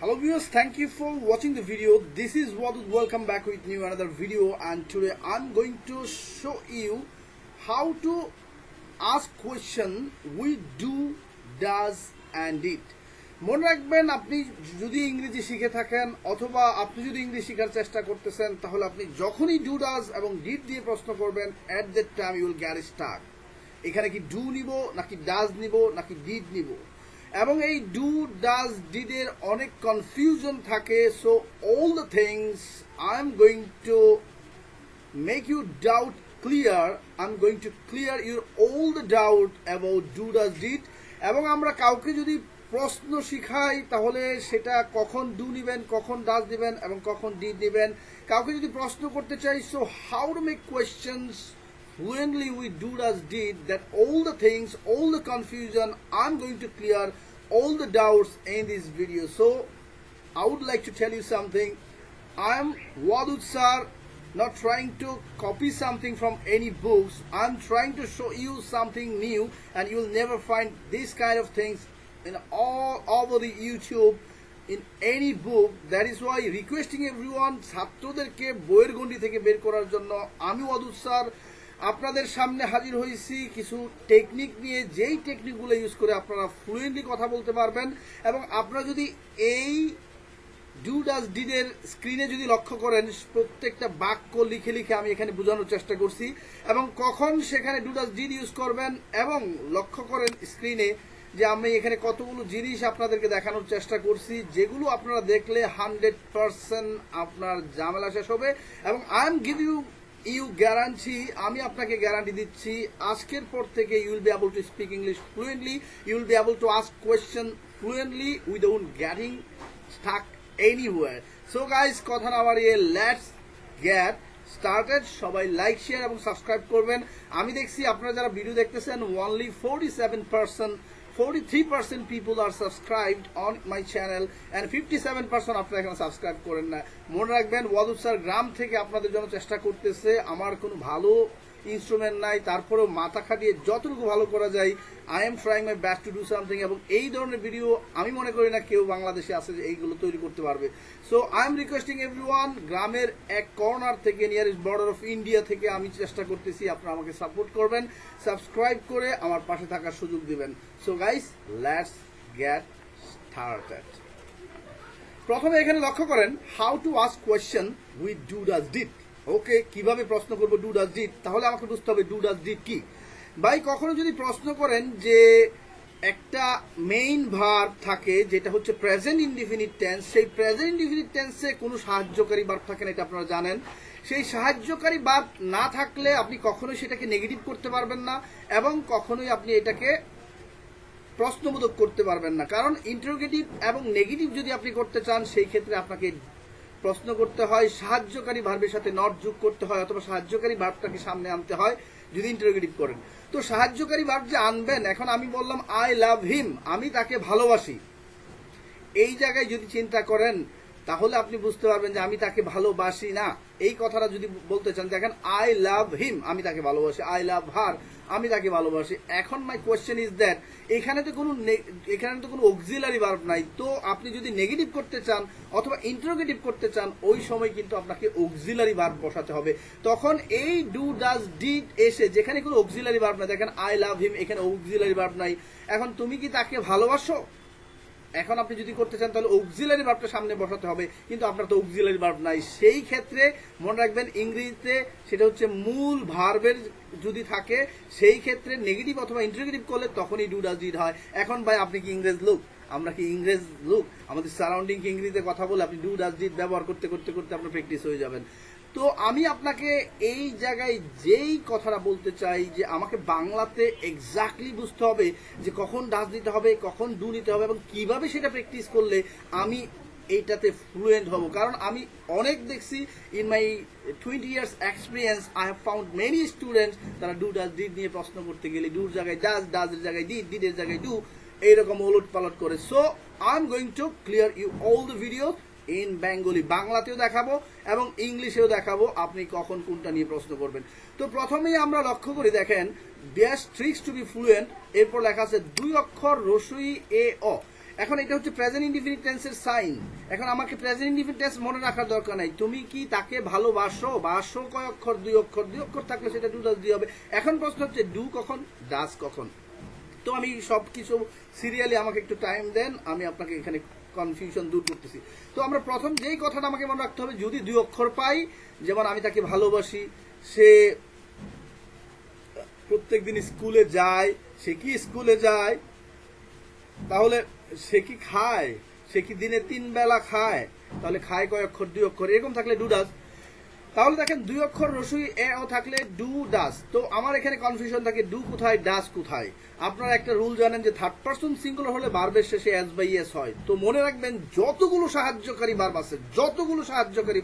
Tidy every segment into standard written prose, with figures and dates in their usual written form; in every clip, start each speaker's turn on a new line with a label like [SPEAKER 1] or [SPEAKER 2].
[SPEAKER 1] Hello viewers, thank you for watching the video. This is Wadud. Welcome back with new another video, and today I'm going to show you how to ask question with do, does and did. মনে রাখবেন, আপনি যদি ইংরেজি শিখে থাকেন অথবা আপনি যদি ইংরেজি শেখার চেষ্টা করতেছেন, তাহলে আপনি যখনই ডু ডাজ এবং ডিড দিয়ে প্রশ্ন করবেন, at that time you will get stuck. এখানে কি ডু নিব নাকি ডাজ নিব নাকি ডিড নিব, এবং এই ডু ডাজ ডিডের অনেক কনফিউশন থাকে। So all the things I am going to make you doubt clear. I am going to clear your all the doubt about do does did. এবং আমরা কাউকে যদি প্রশ্ন শিখাই তাহলে সেটা কখন ডু নিবেন, কখন ডাজ দিবেন এবং কখন ডিড নিবেন। কাউকে যদি প্রশ্ন করতে চাই, so how to make questions fluently with do does did, that all the things, all the confusion, I'm going to clear all the doubts in this video. So I would like to tell you something. I'm Wadud sir, not trying to copy something from any books. I'm trying to show you something new, and you'll never find this kind of things in all over the YouTube, in any book. That is why requesting everyone, ছাত্রদেরকে বইয়ের গণ্ডি থেকে বের করার জন্য আমি Wadud sir আপনাদের সামনে হাজির হয়েছি কিছু টেকনিক নিয়ে, যেই টেকনিকগুলো ইউজ করে আপনারা ফ্লুয়েন্টলি কথা বলতে পারবেন। এবং আপনারা যদি এই ডু ডাজ ডিডের স্ক্রিনে যদি লক্ষ্য করেন, প্রত্যেকটা বাক্য লিখে লিখে আমি এখানে বোঝানোর চেষ্টা করছি, এবং কখন সেখানে ডু ডাজ ডিড ইউজ করবেন। এবং লক্ষ্য করেন স্ক্রিনে যে আমি এখানে কতগুলো জিনিস আপনাদেরকে দেখানোর চেষ্টা করছি, যেগুলো আপনারা দেখলে 100% আপনার ঝামেলা শেষ হবে। এবং I am give you guarantee, আমি আপনাকে গ্যারান্টি দিচ্ছি, আজকের পর থেকে you will be able to speak English fluently, you will be able to ask question fluently without getting stuck anywhere. So guys, কথা না বাড়িয়ে লেটস গেট স্টার্টেড। সবাই লাইক, শেয়ার এবং সাবস্ক্রাইব করবেন। আমি দেখছি আপনারা যারা ভিডিও দেখতেছেন, only 43% people are subscribed on my channel and 57% আপনারা এখানে সাবস্ক্রাইব করেন না। মনে রাখবেন, ওয়াদুদ স্যার গ্রাম থেকে আপনাদের জন্য চেষ্টা করতেছে। আমার কোনো ভালো ইনস্ট্রুমেন্ট নাই, তারপরেও মাথা খাটিয়ে যতটুকু ভালো করা যায়, I am trying my best to do something. এবং এই ধরনের ভিডিও আমি মনে করি না কেউ বাংলাদেশে আছে যে এইগুলো তৈরি করতে পারবে। So I M requesting everyone, গ্রামের এক কর্নার থেকে, নিয়ারেস্ট বর্ডার অফ ইন্ডিয়া থেকে আমি চেষ্টা করতেছি, আপনারা আমাকে সাপোর্ট করবেন, সাবস্ক্রাইব করে আমার পাশে থাকার সুযোগ দিবেন। So guys, let's get started. প্রথমে এখানে লক্ষ্য করেন, how to ask question with do does did. Okay, কিভাবে প্রশ্ন করবো ডু ডাজ ডিড, তাহলে আমাকে বুঝতে হবে ডু ডাজ ডিড কি। ভাই, কখনো যদি প্রশ্ন করেন যে একটা মেইন ভার্ব থাকে যেটা হচ্ছে প্রেজেন্ট ইনডিফিনিট টেন্স, সেই প্রেজেন্ট ইনডিফিনিট টেন্সে কোনো সাহায্যকারী ভার্ব থাকে না, এটা আপনারা জানেন। সেই সাহায্যকারী ভার্ব না থাকলে আপনি কখনোই সেটাকে নেগেটিভ করতে পারবেন না, এবং কখনোই আপনি এটাকে প্রশ্নবোধক করতে পারবেন না। কারণ ইন্টারোগেটিভ এবং নেগেটিভ যদি আপনি করতে চান, সেই ক্ষেত্রে আপনাকে প্রশ্ন করতে হয়, সাহায্যকারী ভার্বের সাথে নট যোগ করতে হয়, অথবা সাহায্যকারী ভার্বটাকে সামনে আনতে হয় যদি ইন্টারোগেটিভ করেন। তো সাহায্যকারী ভার্ব যে আনবেন, এখন আমি বললাম আই লাভ হিম, আমি তাকে ভালোবাসি। এই জায়গায় যদি চিন্তা করেন, তাহলে আপনি বুঝতে পারবেন যে আমি তাকে ভালোবাসি না। এই কথাটা যদি বলতে চান, দেখেন আই লাভ হিম, আমি তাকে ভালোবাসি, আই লাভ হার, আমি তাকে ভালোবাসি। এখন মাই কোয়েশ্চেন ইজ দ্যাট, এখানে তো কোনো অক্সিলারি ভার্ব নাই। তো আপনি যদি নেগেটিভ করতে চান অথবা ইন্টারোগেটিভ করতে চান, ওই সময় কিন্তু আপনাকে অক্সিলারি ভার্ব বসাতে হবে। তখন এই ডু ডাজ ডিড এসে যেখানে কোনো অক্সিলারি ভার্ব নাই, দেখেন আই লাভ হিম, এখানে অক্সিলারি ভার্ব নাই। এখন তুমি কি তাকে ভালোবাসো, এখন আপনি যদি করতে চান তাহলে অক্সিলারি ভার্বটা সামনে বসাতে হবে, কিন্তু আপনার তো অক্সিলারি ভার্ব নাই। সেই ক্ষেত্রে মনে রাখবেন, ইংরেজিতে সেটা হচ্ছে মূল ভার্বের যদি থাকে, সেই ক্ষেত্রে নেগেটিভ অথবা ইন্টারোগেটিভ করলে তখনই ডু ডাজ ডিড হয়। এখন ভাই, আপনি কি ইংরেজ লোক, আমরা কি ইংরেজ লোক, আমাদের সারাউন্ডিং কি ইংরেজিতে কথা বলে আপনি ডু ডাজ ডিড ব্যবহার করতে করতে করতে আপনার প্র্যাকটিস হয়ে যাবেন। তো আমি আপনাকে এই জায়গায় যেই কথাটা বলতে চাই, যে আমাকে বাংলাতে এক্স্যাক্টলি বুঝতে হবে যে কখন ডাজ দিতে হবে, কখন ডু নিতে হবে, এবং কিভাবে সেটা প্র্যাকটিস করলে আমি এইটাতে ফ্লুয়েন্ট হব। কারণ আমি অনেক দেখছি, in my 20 years experience, I have found many students, তারা ডু ডাজ ডিড নিয়ে প্রশ্ন করতে গেলে ডুর জায়গায় ডাজ, ডাজের জায়গায় ডিড, ডিডের জায়গায় ডু, এইরকম ওলট পালট করে। So I am going to clear you all the video in Bengali, বাংলাতেও দেখাবো এবং ইংলিশেও দেখাবো আপনি কখন কোনটা নিয়ে প্রশ্ন করবেন। তো প্রথমেই আমরা লক্ষ্য করি, দেখেন best tricks to be fluent, এরপর লেখা আছে 2 অক্ষর রসই এ অ। এখন এটা হচ্ছে প্রেজেন্ট ইনডিফিনিট টেন্সের সাইন। এখন আমাকে প্রেজেন্ট ইনডিফিনিট টেন্স মনে রাখার দরকার নাই। তুমি কি তাকে ভালোবাসো? বাসো কয় অক্ষর? 2 অক্ষর। 2 অক্ষর থাকলে সেটা ডু ডাজ দিয়ে হবে। এখন প্রশ্ন হচ্ছে ডু কখন, ডাজ কখন। তো আমি সবকিছু সিরিয়ালি, আমাকে একটু টাইম দেন, আমি আপনাকে এখানে কনফিউশন দূর করতেছি। তো আমরা প্রথম যেই কথাটা আমাকে মনে রাখতে হবে, যদি 2 অক্ষর পাই, যেমন আমি তাকে ভালোবাসি, সে প্রত্যেকদিন স্কুলে যায়, সে কি স্কুলে যায়, তাহলে সে কি খায়, সে কি দিনে 3 বেলা খায়, তাহলে খায় কয় অক্ষর? 2 অক্ষর। এরকম থাকলে ডু ডাজ। তাহলে দেখেন 2 অক্ষর রসুই এ ও থাকলে ডু ডাজ। তো আমার এখানে কনফিউশন থাকে ডু কোথায়, ডাজ কোথায়। আপনারা একটা রুল জানেন যে থার্ড পারসন সিঙ্গুলার হলে ভার্বের শেষে এস বাই এস হয়। তো মনে রাখবেন যতগুলো সাহায্যকারী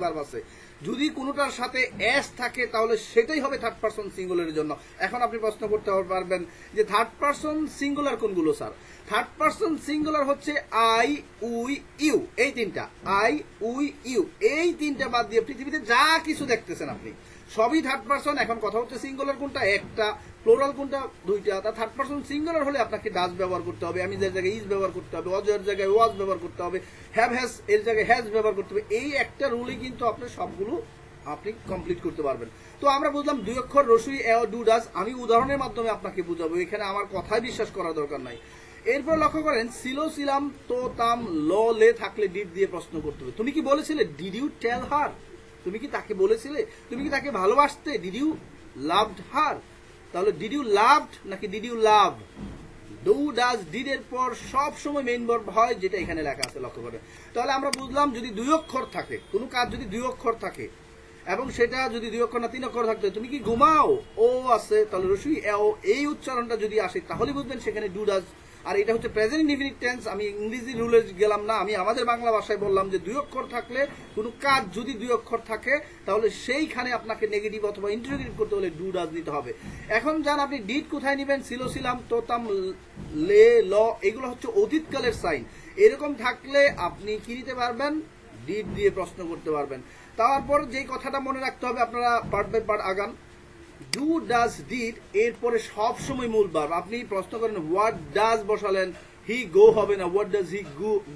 [SPEAKER 1] ভার্ব আছে, যদি কোনোটার সাথে এস থাকে তাহলে সেটাই হবে থার্ড পারসন সিঙ্গুলারের জন্য। এখন আপনি প্রশ্ন করতে পারবেন যে থার্ড পারসন সিঙ্গুলার কোনগুলো স্যার? থার্ড পারসন সিঙ্গুলার হচ্ছে আই, উই, ইউ, এই 3টা। আই, উই, ইউ, এই 3টা বাদ দিয়ে পৃথিবীতে যা কিছু দেখতেছেন আপনি সবই থার্ড পারসন। এখন কথা হচ্ছে সিঙ্গুলার কোনটা, একটা, প্লোরাল কোনটা, 2টা। তা থার্ড পারসন সিঙ্গুলার হলে আপনাকে ডাজ ব্যবহার করতে হবে, আমি এর জায়গায় ইজ ব্যবহার করতে হবে, ওয়াজ এর জায়গায় ওয়াজ ব্যবহার করতে হবে, হ্যাভ হ্যাজ এর জায়গায় হ্যাজ ব্যবহার করতে হবে। এই একটা রুলই কিন্তু আপনার সবগুলো আপনি কমপ্লিট করতে পারবেন। তো আমরা বুঝলাম 2 অক্ষর রসুই এ ও ডু ডাজ। আমি উদাহরণের মাধ্যমে আপনাকে বুঝাবো, এখানে আমার কথায় বিশ্বাস করার দরকার নাই। এরপর লক্ষ্য করেন ছিল, ছিলাম, তো, তাম, ল, লে থাকলে ডিড দিয়ে প্রশ্ন করতে হবে। তুমি কি বলেছিলে? Did you tell her? তুমি কি তাকে বলেছিলে? তুমি কি তাকে ভালোবাসতে? Did you loved her? তাহলে ডিড ইউ লাভড নাকি did you love? Do does did এর পর সব সময় মেইন ভার্ব হয়, যেটা এখানে লেখা আছে, লক্ষ্য করেন। তাহলে আমরা বুঝলাম যদি 2 অক্ষর থাকে, কোনো কাজ যদি 2 অক্ষর থাকে এবং সেটা যদি 2 অক্ষর না 3 অক্ষর থাকতে, তুমি কি ঘুমাও, ও আছে, তাহলে রসুই এ ও, এই উচ্চারণটা যদি আসে তাহলে বুঝবেন সেখানে ডু ডাজ। আর এটা হচ্ছে প্রেজেন্ট ইনডিফিনিট টেন্স। আমি ইংরেজি রুলে গেলাম না, আমি আমাদের বাংলা ভাষায় বললাম যে 2 অক্ষর থাকলে, কোনো কাজ যদি 2 অক্ষর থাকে তাহলে সেইখানে আপনাকে নেগেটিভ অথবা ইন্টারোগেটিভ করতে হলে ডু ডাজ নিতে হবে। এখন যান আপনি ডিড কোথায় নেবেন? ছিল, ছিলাম, তো, তাম, লে, ল, এগুলো হচ্ছে অতীতকালের সাইন। এরকম থাকলে আপনি কি নিতে পারবেন? ডিড দিয়ে প্রশ্ন করতে পারবেন। তারপর যেই কথাটা মনে রাখতে হবে, আপনারা পার্ট বাই পার্ট আগান। ডু ডাজ ডিড এরপরে সব সময় মূল ভার্ব। আপনি প্রশ্ন করেন হোয়াট ডাজ বসালেন, হি গো হবে না, হোয়াট ডাজ হি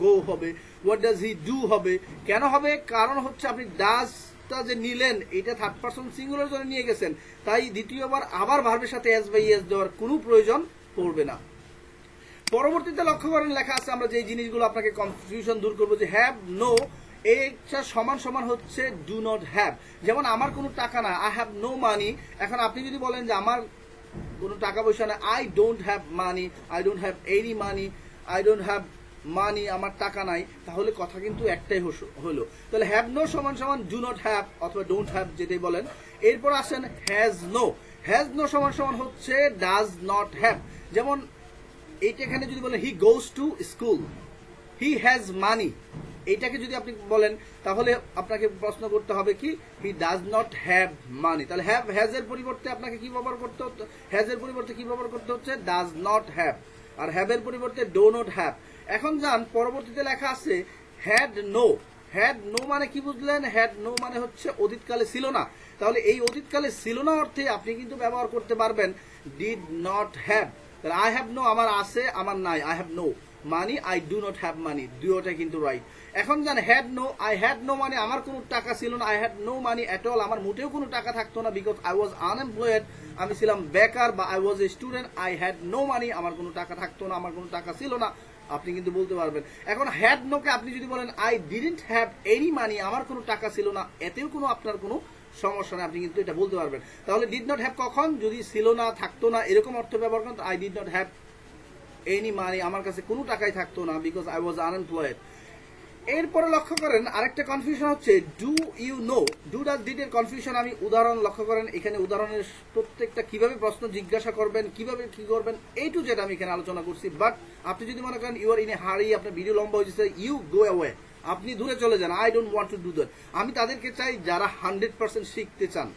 [SPEAKER 1] গো হবে, হোয়াট ডাজ হি ডু হবে। কেন হবে? কারণ হচ্ছে আপনি ডাজটা যে নিলেন এটা থার্ড পারসন সিঙ্গুলার জন্য নিয়ে গেছেন, তাই দ্বিতীয়বার আবার ভার্বের সাথে এস বাই এস দেওয়ার কোনো প্রয়োজন পড়বে না। পরবর্তীতে লক্ষ্য করেন লেখা আছে, আমরা যে জিনিসগুলো আপনাকে কনফিউশন দূর করবো, যে হ্যাভ, নো, এটা সমান সমান হচ্ছে ডু নট হ্যাভ। যেমন আমার কোনো টাকা না, আই হ্যাভ নো মানি। এখন আপনি যদি বলেন যে আমার কোনো টাকা পয়সা না, I don't have money, I don't have any money, I don't have money, আমার টাকা নাই, তাহলে কথা কিন্তু একটাই হলো। তাহলে হ্যাভ নো সমান সমান ডু নট হ্যাভ অথবা ডোন্ট হ্যাভ, যেটাই বলেন। এরপর আসেন হ্যাজ নো। হ্যাজ নো সমান সমান হচ্ছে ডাজ নট হ্যাভ। যেমন এইটা এখানে যদি বলেন he goes to school, he has money, এইটাকে যদি আপনি বলেন তাহলে আপনাকে প্রশ্ন করতে হবে কি, he does not have money. তাহলে হ্যাভ, হ্যাজ এর পরিবর্তে আপনাকে কি ব্যবহার করতে হচ্ছে? হ্যাজ এর পরিবর্তে কি ব্যবহার করতে হচ্ছে? Does not have. আর হ্যাভ এর পরিবর্তে ডো নট হ্যাভ। এখন যান পরবর্তীতে লেখা আছে হ্যাড নো। হ্যাড নো মানে কি বুঝলেন? হ্যাড নো মানে হচ্ছে অতীতকালে ছিল না। তাহলে এই অতীতকালে ছিল না অর্থে আপনি কিন্তু ব্যবহার করতে পারবেন ডিড নট হ্যাভ। তাহলে আই হ্যাভ নো আমার আছে, আমার নাই, I have no money, I do not have money, দুটোটা কিন্তু রাইট। এখন জান had no, I had no মানে আমার কোনো টাকা ছিল না, I had no money at all, আমার মোটেও কোনো টাকা থাকতো না, বিকজ আই ওয়াজ আনএমপ্লয়েড, আমি ছিলাম বেকার, বা I was a student, I had no money, আমার কোনো টাকা থাকতো না, আমার কোনো টাকা ছিল না, আপনি কিন্তু বলতে পারবেন। এখন হ্যাড নোকে আপনি যদি বলেন I didn't have any money, আমার কোনো টাকা ছিল না, এতেও কোনো আপনার কোনো সমস্যা নেই, আপনি কিন্তু এটা বলতে পারবেন। তাহলে ডিড নট হ্যাভ কখন? যদি ছিল না, থাকতো না, এরকম অর্থ ব্যবহার করেন, I did not have any money, আমার কাছে কোনো টাকাই থাকতো না, বিকজ আই ওয়াজ আনএমপ্লয়েড। এরপরে লক্ষ্য করেন আরেকটা কনফিউশন হচ্ছে do you know. Do does did এর কনফিউশন আমি উদাহরণ লক্ষ্য করেন, এখানে উদাহরণের প্রত্যেকটা কিভাবে প্রশ্ন জিজ্ঞাসা করবেন, কিভাবে কি করবেন, এই টু যেটা আমি এখানে আলোচনা করছি। বাট আপনি যদি মনে করেন ইউ আর ইন এ হারি, আপনার ভিডিও লম্বা হয়েছে, ইউ গো অ্যাওয়ে, আপনি দূরে চলে যান, I don't want to do that. আমি তাদেরকে চাই যারা 100% শিখতে চান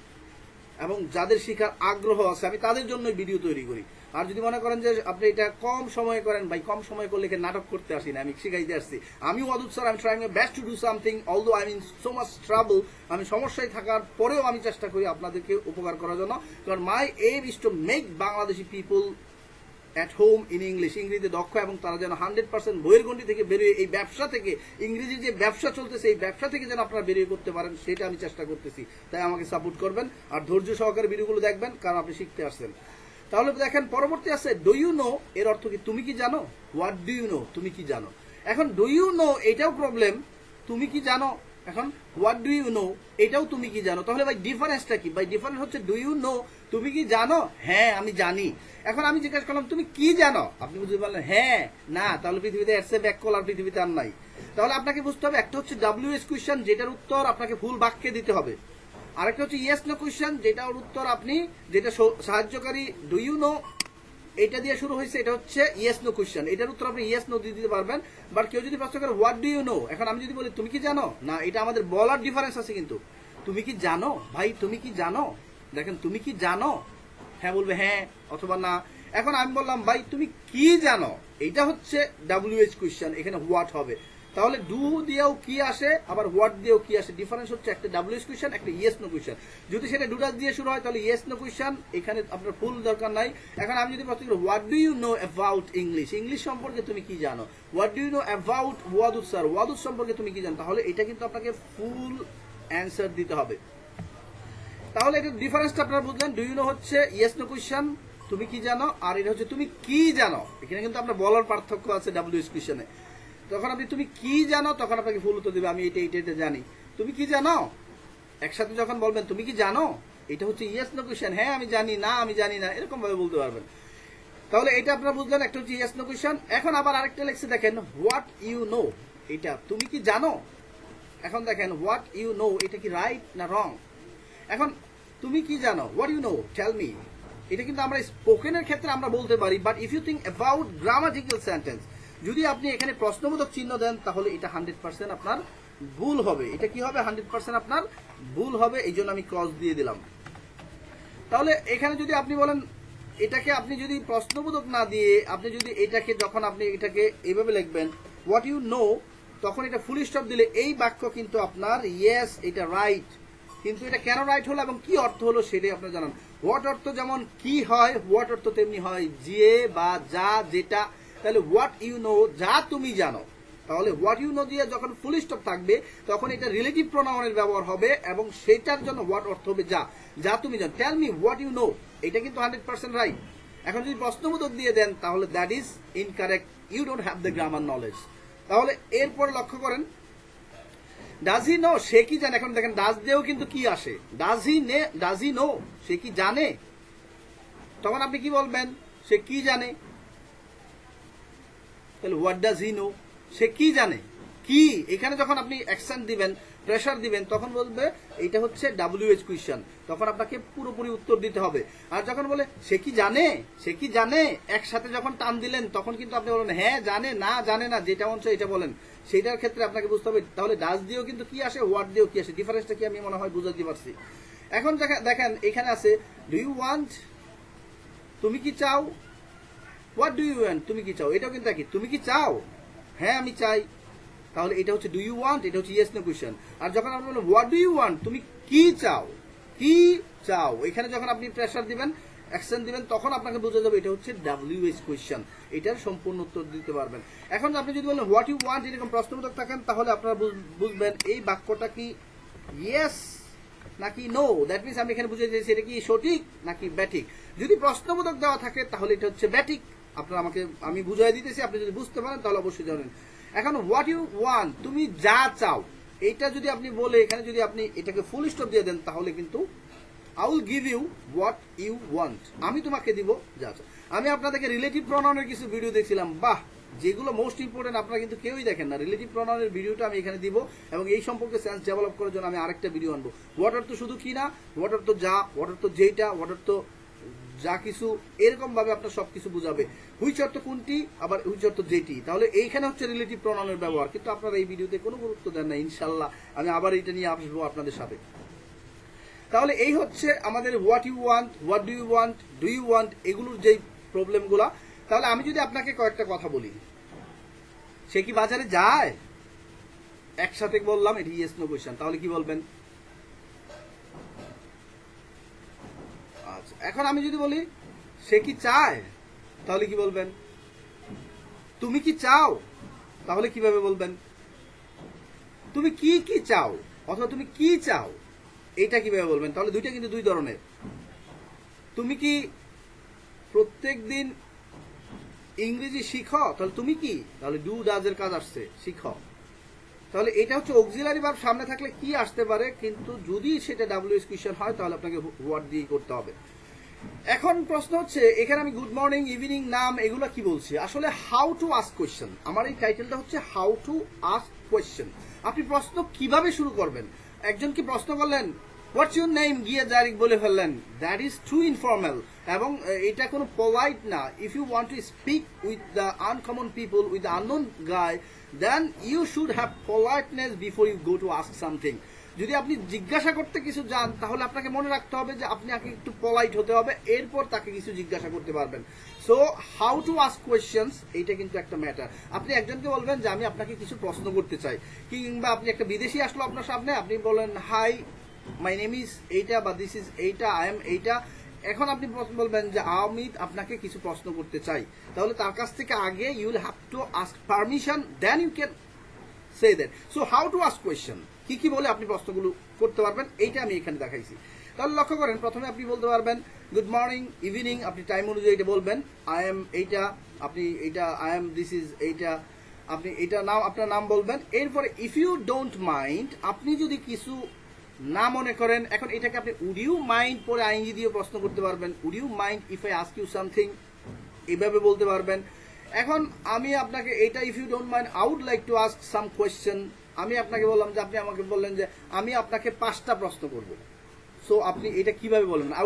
[SPEAKER 1] এবং যাদের শিখার আগ্রহ আছে, আমি তাদের জন্য ভিডিও তৈরি করি। আর যদি মনে করেন যে আপনি এটা কম সময়ে করেন, ভাই কম সময় করলে নাটক করতে আসি না, আমি শিখাইতে আসছি। আমি ওয়াদুদ স্যার, আমি trying my best to do something, although I mean so much trouble. আমি সমস্যায় থাকার পরেও আমি চেষ্টা করি আপনাদেরকে উপকার করার জন্য, কারণ my aim is to make Bangladeshi people at home in English, ইংরেজিতে দক্ষ, এবং তারা যেন 100% বইয়ের গণ্ডি থেকে বেরিয়ে এই ব্যবসা থেকে, ইংরেজির যে ব্যবসা চলতেছে এই ব্যবসা থেকে যেন আপনারা বেরিয়ে করতে পারেন, সেটা আমি চেষ্টা করতেছি। তাই আমাকে সাপোর্ট করবেন আর ধৈর্য সহকারে ভিডিওগুলো দেখবেন, কারণ আপনি শিখতে আসছেন। তাহলে দেখেন পরবর্তী আছে ডু ইউ নো, এর অর্থ কি তুমি কি জানো। হোয়াট ডু ইউ নো, তুমি কি জানো। এখন ডু ইউ নো এটাও প্রবলেম, তুমি কি জানো। এখন হোয়াট ডু ইউ নো এটাও তুমি কি জানো। তাহলে ভাই ডিফারেন্সটা কি। ভাই ডিফারেন্স হচ্ছে ডু ইউ নো, তুমি কি জানো, হ্যাঁ আমি জানি। এখন আমি জিজ্ঞাসা করলাম তুমি কি জানো, আপনি বুঝতে পারলেন হ্যাঁ না, তাহলে পৃথিবীতে এর চেয়ে ব্যাক কল আর পৃথিবীতে আর নাই। তাহলে আপনাকে বুঝতে হবে একটা হচ্ছে WH কোয়েশ্চেন, যেটার উত্তর আপনাকে ফুল বাক্যে দিতে হবে। আরেকটা হচ্ছে ইয়েস নো কোয়েশ্চেন, যেটার উত্তর আপনি, যেটা সাহায্যকারী ডু ইউ নো এটা দিয়ে শুরু হয়েছে, এটা হচ্ছে ইয়েস নো কোয়েশ্চেন, এটার উত্তর আপনি ইয়েস নো দিয়ে দিতে পারবেন। বাট কেউ যদি প্রশ্ন করে হোয়াট ডু ইউ নো, এখন আমি যদি বলি তুমি কি জানো, না, এটা আমাদের বলার ডিফারেন্স আছে। কিন্তু তুমি কি জানো, ভাই তুমি কি জানো, দেখেন তুমি কি জানো, হ্যাঁ বলবে হ্যাঁ অথবা না। এখন আমি বললাম ভাই তুমি কি জানো, এটা হচ্ছে WH কোয়েশ্চেন, এখানে হোয়াট হবে। তাহলে ডু দিয়েও কি আসে, আবার হোয়াট দিয়েও কি আসে, ডিফারেন্স হচ্ছে একটা WH কোয়েশ্চেন, একটা ইয়েস নো কোয়েশ্চেন। যদি সেটা ডুডাস দিয়ে শুরু হয় তাহলে ইয়েস নো কোয়েশ্চেন, এখানে আপনার ফুল দরকার নাই। এখন আমি যদি প্রশ্ন করি what do you know about English, English সম্পর্কে তুমি কি জানো। What do you know about Wadud sir, Wadud সম্পর্কে তুমি কি জানো। তাহলে এটা কিন্তু আপনাকে ফুল অ্যান্সার দিতে হবে। তাহলে এটা ডিফারেন্সটা আপনারা বুঝলেন। ডু ইউ নো হচ্ছে ইয়েস নো কোয়েশ্চেন, তুমি কি জানো, আর এটা হচ্ছে তুমি কি জানো। এখানে কিন্তু আপনার বলার পার্থক্য আছে WH কোয়েশ্চেনে। তখন আপনি তুমি কি জানো, তখন আপনাকে ফুল উত্তর দেবে আমি এটা জানি। তুমি কি জানো, একসাথে যখন বলবেন তুমি কি জানো, এটা হচ্ছে ইয়েস নো কোয়েশ্চেন, হ্যাঁ আমি জানি, না আমি জানি না, এরকম ভাবে বলতে পারবেন। তাহলে এটা আপনারা বুঝলেন, একটা হচ্ছে ইয়েস নো কোয়েশ্চেন। এখন আবার আরেকটা লেখছে দেখেন হোয়াট ইউ নো, এটা তুমি কি জানো। এখন দেখেন হোয়াট ইউ নো এটা কি রাইট না রং। এখন তুমি কি জানো, what you know tell me, এটা কিন্তু আমরা স্পোকেনের ক্ষেত্রে আমরা বলতে পারি। But if you think about grammatical sentence, যদি আপনি এখানে প্রশ্নবোধক চিহ্ন দেন তাহলে এটা 100% আপনার ভুল হবে। এটা কি হবে, 100% আপনার ভুল হবে। এই জন্য আমি ক্রস দিয়ে দিলাম। তাহলে এখানে যদি আপনি বলেন এটাকে, আপনি যদি প্রশ্নবোধক না দিয়ে আপনি যদি এটাকে, যখন আপনি এটাকে এইভাবে লিখবেন হোয়াট ইউ নো, তখন এটা ফুল স্টপ দিলে এই বাক্য কিন্তু আপনার ইয়েস এটা রাইট। কিন্তু এটা কেন রাইট হলো এবং কি অর্থ হলো সেটাই আপনার জানান। হোয়াট অর্থ যেমন কি হয়, হোয়াট অর্থ তেমনি হয় যে বা যা, যেটা। তাহলে হোয়াট ইউ নো যা তুমি জানো। তাহলে হোয়াট ইউ নো দিয়ে যখন ফুল স্টপ থাকবে তখন এটা রিলেটিভ প্রোনাউনের ব্যবহার হবে এবং সেটার জন্য হোয়াট অর্থ হবে যা, যা তুমি জানো। Tell me what you know, এটা কিন্তু 100% রাইট। এখন যদি প্রশ্নবোধক দিয়ে দেন তাহলে that is incorrect, you don't have the grammar knowledge. তাহলে এরপর লক্ষ্য করেন ডাজ হি নো, সে কি জানে। এখন দেখেন ডাজ দিয়েও কিন্তু কি আসে, ডাজ হি নো, সে কি জানে। তখন আপনি কি বলবেন, সে কি জানে। তাহলে হোয়াট ডাজ হি নো, সে কি জানে। কি এখানে যখন আপনি অ্যাকসেন্ট দিবেন, প্রেসার দিবেন, তখন বলবে এটা হচ্ছে WH কোয়েশ্চেন, তখন আপনাকে পুরোপুরি উত্তর দিতে হবে। আর যখন বলে সে কি জানে, সে কি জানে, একসাথে যখন টান দিলেন তখন কিন্তু আপনি বলেন হ্যাঁ জানে, না জানে না, যেটা মন চায় এটা বলেন। সেইটার ক্ষেত্রে আপনাকে বুঝতে হবে। তাহলে ডাজ দিয়েও কিন্তু কি আসে, হোয়াট দিয়েও কি আসে, ডিফারেন্সটা কি আমি মনে হয় বুঝাতে পারছি। এখন দেখেন এখানে আছে ডু ইউ ওয়ান্ট, তুমি কি চাও। হোয়াট ডু ইউ ওয়ান্ট, তুমি কি চাও, এটাও কিন্তু একই, তুমি কি চাও, হ্যাঁ আমি চাই। তাহলে এটা হচ্ছে ডু ইউ ওয়ান্ট, এটা হচ্ছে ইয়েস নো কোয়েশ্চেন। আর যখন আপনি বলেন হোয়াট ডু ইউ ওয়ান্ট, তুমি কি চাও, কি চাও, এখানে যখন আপনি প্রেসার দিবেন, অ্যাকশন দিবেন, তখন আপনাকে বোঝা যাবে এটা হচ্ছে WH কোয়েশ্চেন, এটার সম্পূর্ণ উত্তর দিতে পারবেন। এখন আপনি যদি বলেন হোয়াট ইউ ওয়ান্ট এরকম প্রশ্নবোধক থাকেন, তাহলে আপনারা বুঝবেন এই বাক্যটা কি ইয়েস নাকি নো। দ্যাট মিনস আমি এখানে বুঝে দিয়েছি এটা কি সঠিক নাকি ব্যাঠিক। যদি প্রশ্নবোধক দেওয়া থাকে তাহলে এটা হচ্ছে ব্যাঠিক। আপনারা আমাকে, আমি বুঝাই দিতেছি, আপনি যদি বুঝতে পারেন তাহলে অবশ্যই জানেন। এখন হোয়াট ইউ ওয়ান্ট, তুমি যা চাও, এইটা যদি আপনি বলে এখানে যদি আপনি এটাকে ফুল স্টপ দিয়ে দেন তাহলে কিন্তু I will give you what you want, আমি তোমাকে দিব যা চাও। আমি আপনাদেরকে রিলেটিভ প্রনাউনের কিছু ভিডিও দেখছিলাম, বাহ, যেগুলো মোস্ট ইম্পর্টেন্ট আপনারা কিন্তু কেউই দেখেন না। রিলেটিভ প্রনাউনের ভিডিওটা আমি এখানে দিব এবং এই সম্পর্কে সেন্স ডেভেলপ করার জন্য আমি আরেকটা ভিডিও আনবো। হোয়াট অর্থ শুধু কি না, হোয়াট অর্থ যা, হোয়াট অর্থ যেটা, হোয়াট অর্থ যা কিছু, এরকম ভাবে আপনার সবকিছু বুঝাবে। হুইচ অর্থ কোনটি, আবার হুইচ অর্থ যেটি। তাহলে এইখানে হচ্ছে রিলেটিভ প্রনাউনের ব্যবহার, কিন্তু আপনারা এই ভিডিওতে কোনো গুরুত্ব দেন না। ইনশাল্লাহ আমি আবার এটা নিয়ে আসবো আপনাদের সাথে। তাহলে এই হচ্ছে আমাদের what you want, what do you want, do you want, এগুলোর যেই প্রবলেমগুলা। তাহলে আমি যদি আপনাকে কয়েকটা কথা বলি, সে কি বাজারে যায়, একসাথে বললাম এটি ইয়েস নো কোয়েশ্চেন, তাহলে কি বলবেন। আচ্ছা, এখন আমি যদি বলি সে কি চায়, তাহলে কি বলবেন? তুমি কি চাও, তাহলে কিভাবে বলবেন? তুমি কি কি চাও অথবা তুমি কি চাও, এটা কিভাবে বলবেন? তাহলে দুইটা কিন্তু দুই ধরনের। তুমি কি প্রত্যেক দিন ইংরেজি শিখো, তাহলে তুমি কি, তাহলে ডু ডাজ এর কাজ আসছে, শিখো। তাহলে এটা হচ্ছে অক্সিলারি ভার্ব, সামনে থাকলে কি আসতে পারে, কিন্তু যদি সেটা ডাব্লিউএস কোয়েশ্চেন হয় তাহলে আপনাকে হোয়াট দিয়ে করতে হবে। এখন প্রশ্ন হচ্ছে এখানে আমি গুড মর্নিং, ইভিনিং, নাম এগুলো কি বলছি? আসলে হাউ টু আস্ক কোয়েশ্চেন, আমার এই টাইটেলটা হচ্ছে হাউ টু আস্ক কোয়েশ্চেন। আপনি প্রশ্ন কিভাবে শুরু করবেন? একজনকে প্রশ্ন করলেন হোয়াটস ইউর নেম, গিয়ে ডাইরেক্ট বলে ফেললেন, দ্যাট ইজ টু ইনফর্মাল, এবং এটা কোনো পোলাইট না। If you want to speak with the uncommon people, with the unknown guy, then you should have politeness before you go to ask something. যদি আপনি জিজ্ঞাসা করতে কিছু যান, তাহলে আপনাকে মনে রাখতে হবে যে আপনি আগে একটু পলাইট হতে হবে, এরপর তাকে কিছু জিজ্ঞাসা করতে পারবেন। So how to ask questions, এইটা কিন্তু একটা ম্যাটার। আপনি একজনকে বলবেন যে আমি আপনাকে কিছু প্রশ্ন করতে চাই, কিংবা আপনি একটা বিদেশি আসলো আপনার সামনে, আপনি বলেন হাই মাই নেম ইজ এইটা, বা দিস ইজ এইটা, আই এম এইটা। এখন আপনি বলবেন যে আমি আপনাকে কিছু প্রশ্ন করতে চাই, তাহলে তার কাছ থেকে আগে you will have to ask permission, then you can say that. So how to ask question, কি কি বলে আপনি প্রশ্নগুলো করতে পারবেন, এইটা আমি এখানে দেখাইছি। তাহলে লক্ষ্য করেন, প্রথমে আপনি বলতে পারবেন গুড মর্নিং, ইভিনিং, আপনি টাইম অনুযায়ী এটা বলবেন। আই এম এইটা, আপনি এইটা, আই এম দিস ইজ এইটা, আপনি এটা নাম, আপনার নাম বলবেন। এরপরে ইফ ইউ ডোন্ট মাইন্ড, আপনি যদি কিছু না মনে করেন, এখন এটাকে আপনি উড ইউ মাইন্ড পরে আইএনজি দিয়ে প্রশ্ন করতে পারবেন। Would you mind if I ask you something, এইভাবে বলতে পারবেন। এখন আমি আপনাকে এটা, if you don't mind I would like to ask some question, আমি আপনাকে বললাম যে আপনি আমাকে বললেন যে আমি আপনাকে 5টা প্রশ্ন করব। সো আপনি এটা কিভাবে বলবেন? I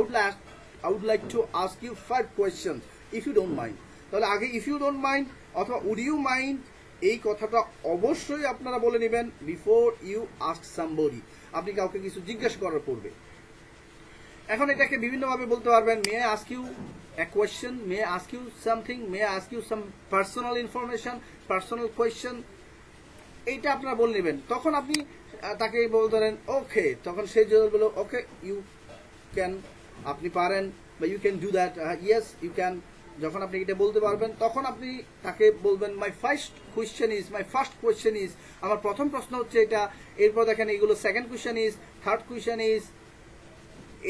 [SPEAKER 1] would like to ask you 5 questions if you don't mind. তাহলে আগে ইফ ইউ ডোন্ট মাইন্ড অথবা উড ইউ মাইন্ড, এই কথাটা অবশ্যই আপনারা বলে নেবেন বিফোর ইউ আস্ক সামবডি, আপনি কাউকে কিছু জিজ্ঞাসা করার পূর্বে। এখন এটাকে বিভিন্নভাবে বলতে পারবেন। May I ask you a question, may I ask you something, may I ask you some personal information, personal question, এইটা আপনারা বলে নেবেন। তখন আপনি তাকে বলতে পারেন ওকে, তখন সে যদি বলো ওকে ইউ ক্যান, আপনি পারেন, বা you can do that, yes you can. যখন আপনি এটা বলতে পারবেন, তখন আপনি তাকে বলবেন মাই ফার্স্ট কোয়েশ্চেন ইজ, আমার প্রথম প্রশ্ন হচ্ছে এটা। এরপর দেখেন এইগুলো second question is, third question is,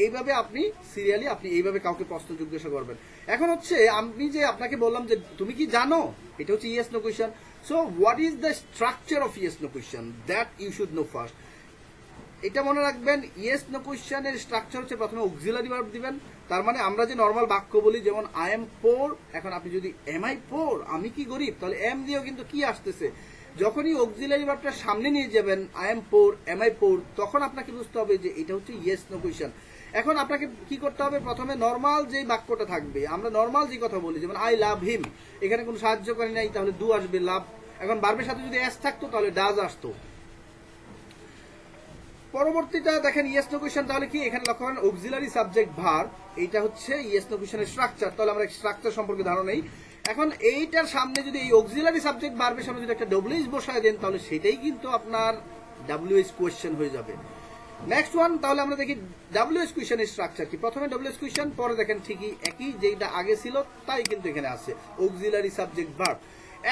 [SPEAKER 1] এইভাবে আপনি সিরিয়ালি আপনি এইভাবে কাউকে প্রশ্ন জিজ্ঞাসা করবেন। এখন হচ্ছে আমি যে আপনাকে বললাম যে তুমি কি জানো, এটা হচ্ছে yes no question. So what is the structure of yes no question, that you should know first. এটা মনে রাখবেন, ইয়েস নো কোয়েশ্চেনের স্ট্রাকচার হচ্ছে প্রথমে অক্সিলারি ভার্ব দিবেন। তার মানে আমরা যে নর্মাল বাক্য বলি, যেমন আই এম পোর, এখন আপনি যদি এম আই পোর, আমি কি গরিব, তাহলে এম দিয়েও কিন্তু কি আসতেছে। যখনই অক্সিলারি ভার্বটা সামনে নিয়ে যাবেন, I am poor, am I poor, তখন আপনাকে বুঝতে হবে যে এটা হচ্ছে ইয়েস নো কোয়েশ্চেন। এখন আপনাকে কি করতে হবে, প্রথমে নর্মাল যে বাক্যটা থাকবে, আমরা নর্মাল যে কথা বলি, যেমন আই লাভ হিম, এখানে কোনো সাহায্য করে নাই, তাহলে ডু আসবে, লাভ। এখন ভার্বের সাথে যদি এস থাকতো তাহলে ডাজ আসতো। পরবর্তীটা দেখেন ইয়েস নো কোয়েশ্চেন, তাহলে কি এখানে লক্ষ্য করেন অক্সিলারি সাবজেক্ট ভার্ব, এইটা হচ্ছে ইয়েস নো কোয়েশ্চেনের স্ট্রাকচার। তাহলে আমরা স্ট্রাকচার সম্পর্কে ধারণা নেই। এখন এইটার সামনে যদি এই অক্সিলারি সাবজেক্ট ভার্বের সামনে যদি একটা ডব্লিউএস বসায় দেন, তাহলে সেটাই কিন্তু আপনার ডাব্লিউএস কোয়েশ্চেন হয়ে যাবে। নেক্সট ওয়ান, তাহলে আমরা দেখি ডাব্লিউএস কোয়েশ্চেনের স্ট্রাকচার কি। প্রথমে ডাব্লিউএস কোয়েশ্চেন, পরে দেখেন ঠিকই একই যেটা আগে ছিল তাই কিন্তু এখানে আছে, অক্সিলারি সাবজেক্ট ভার্ব।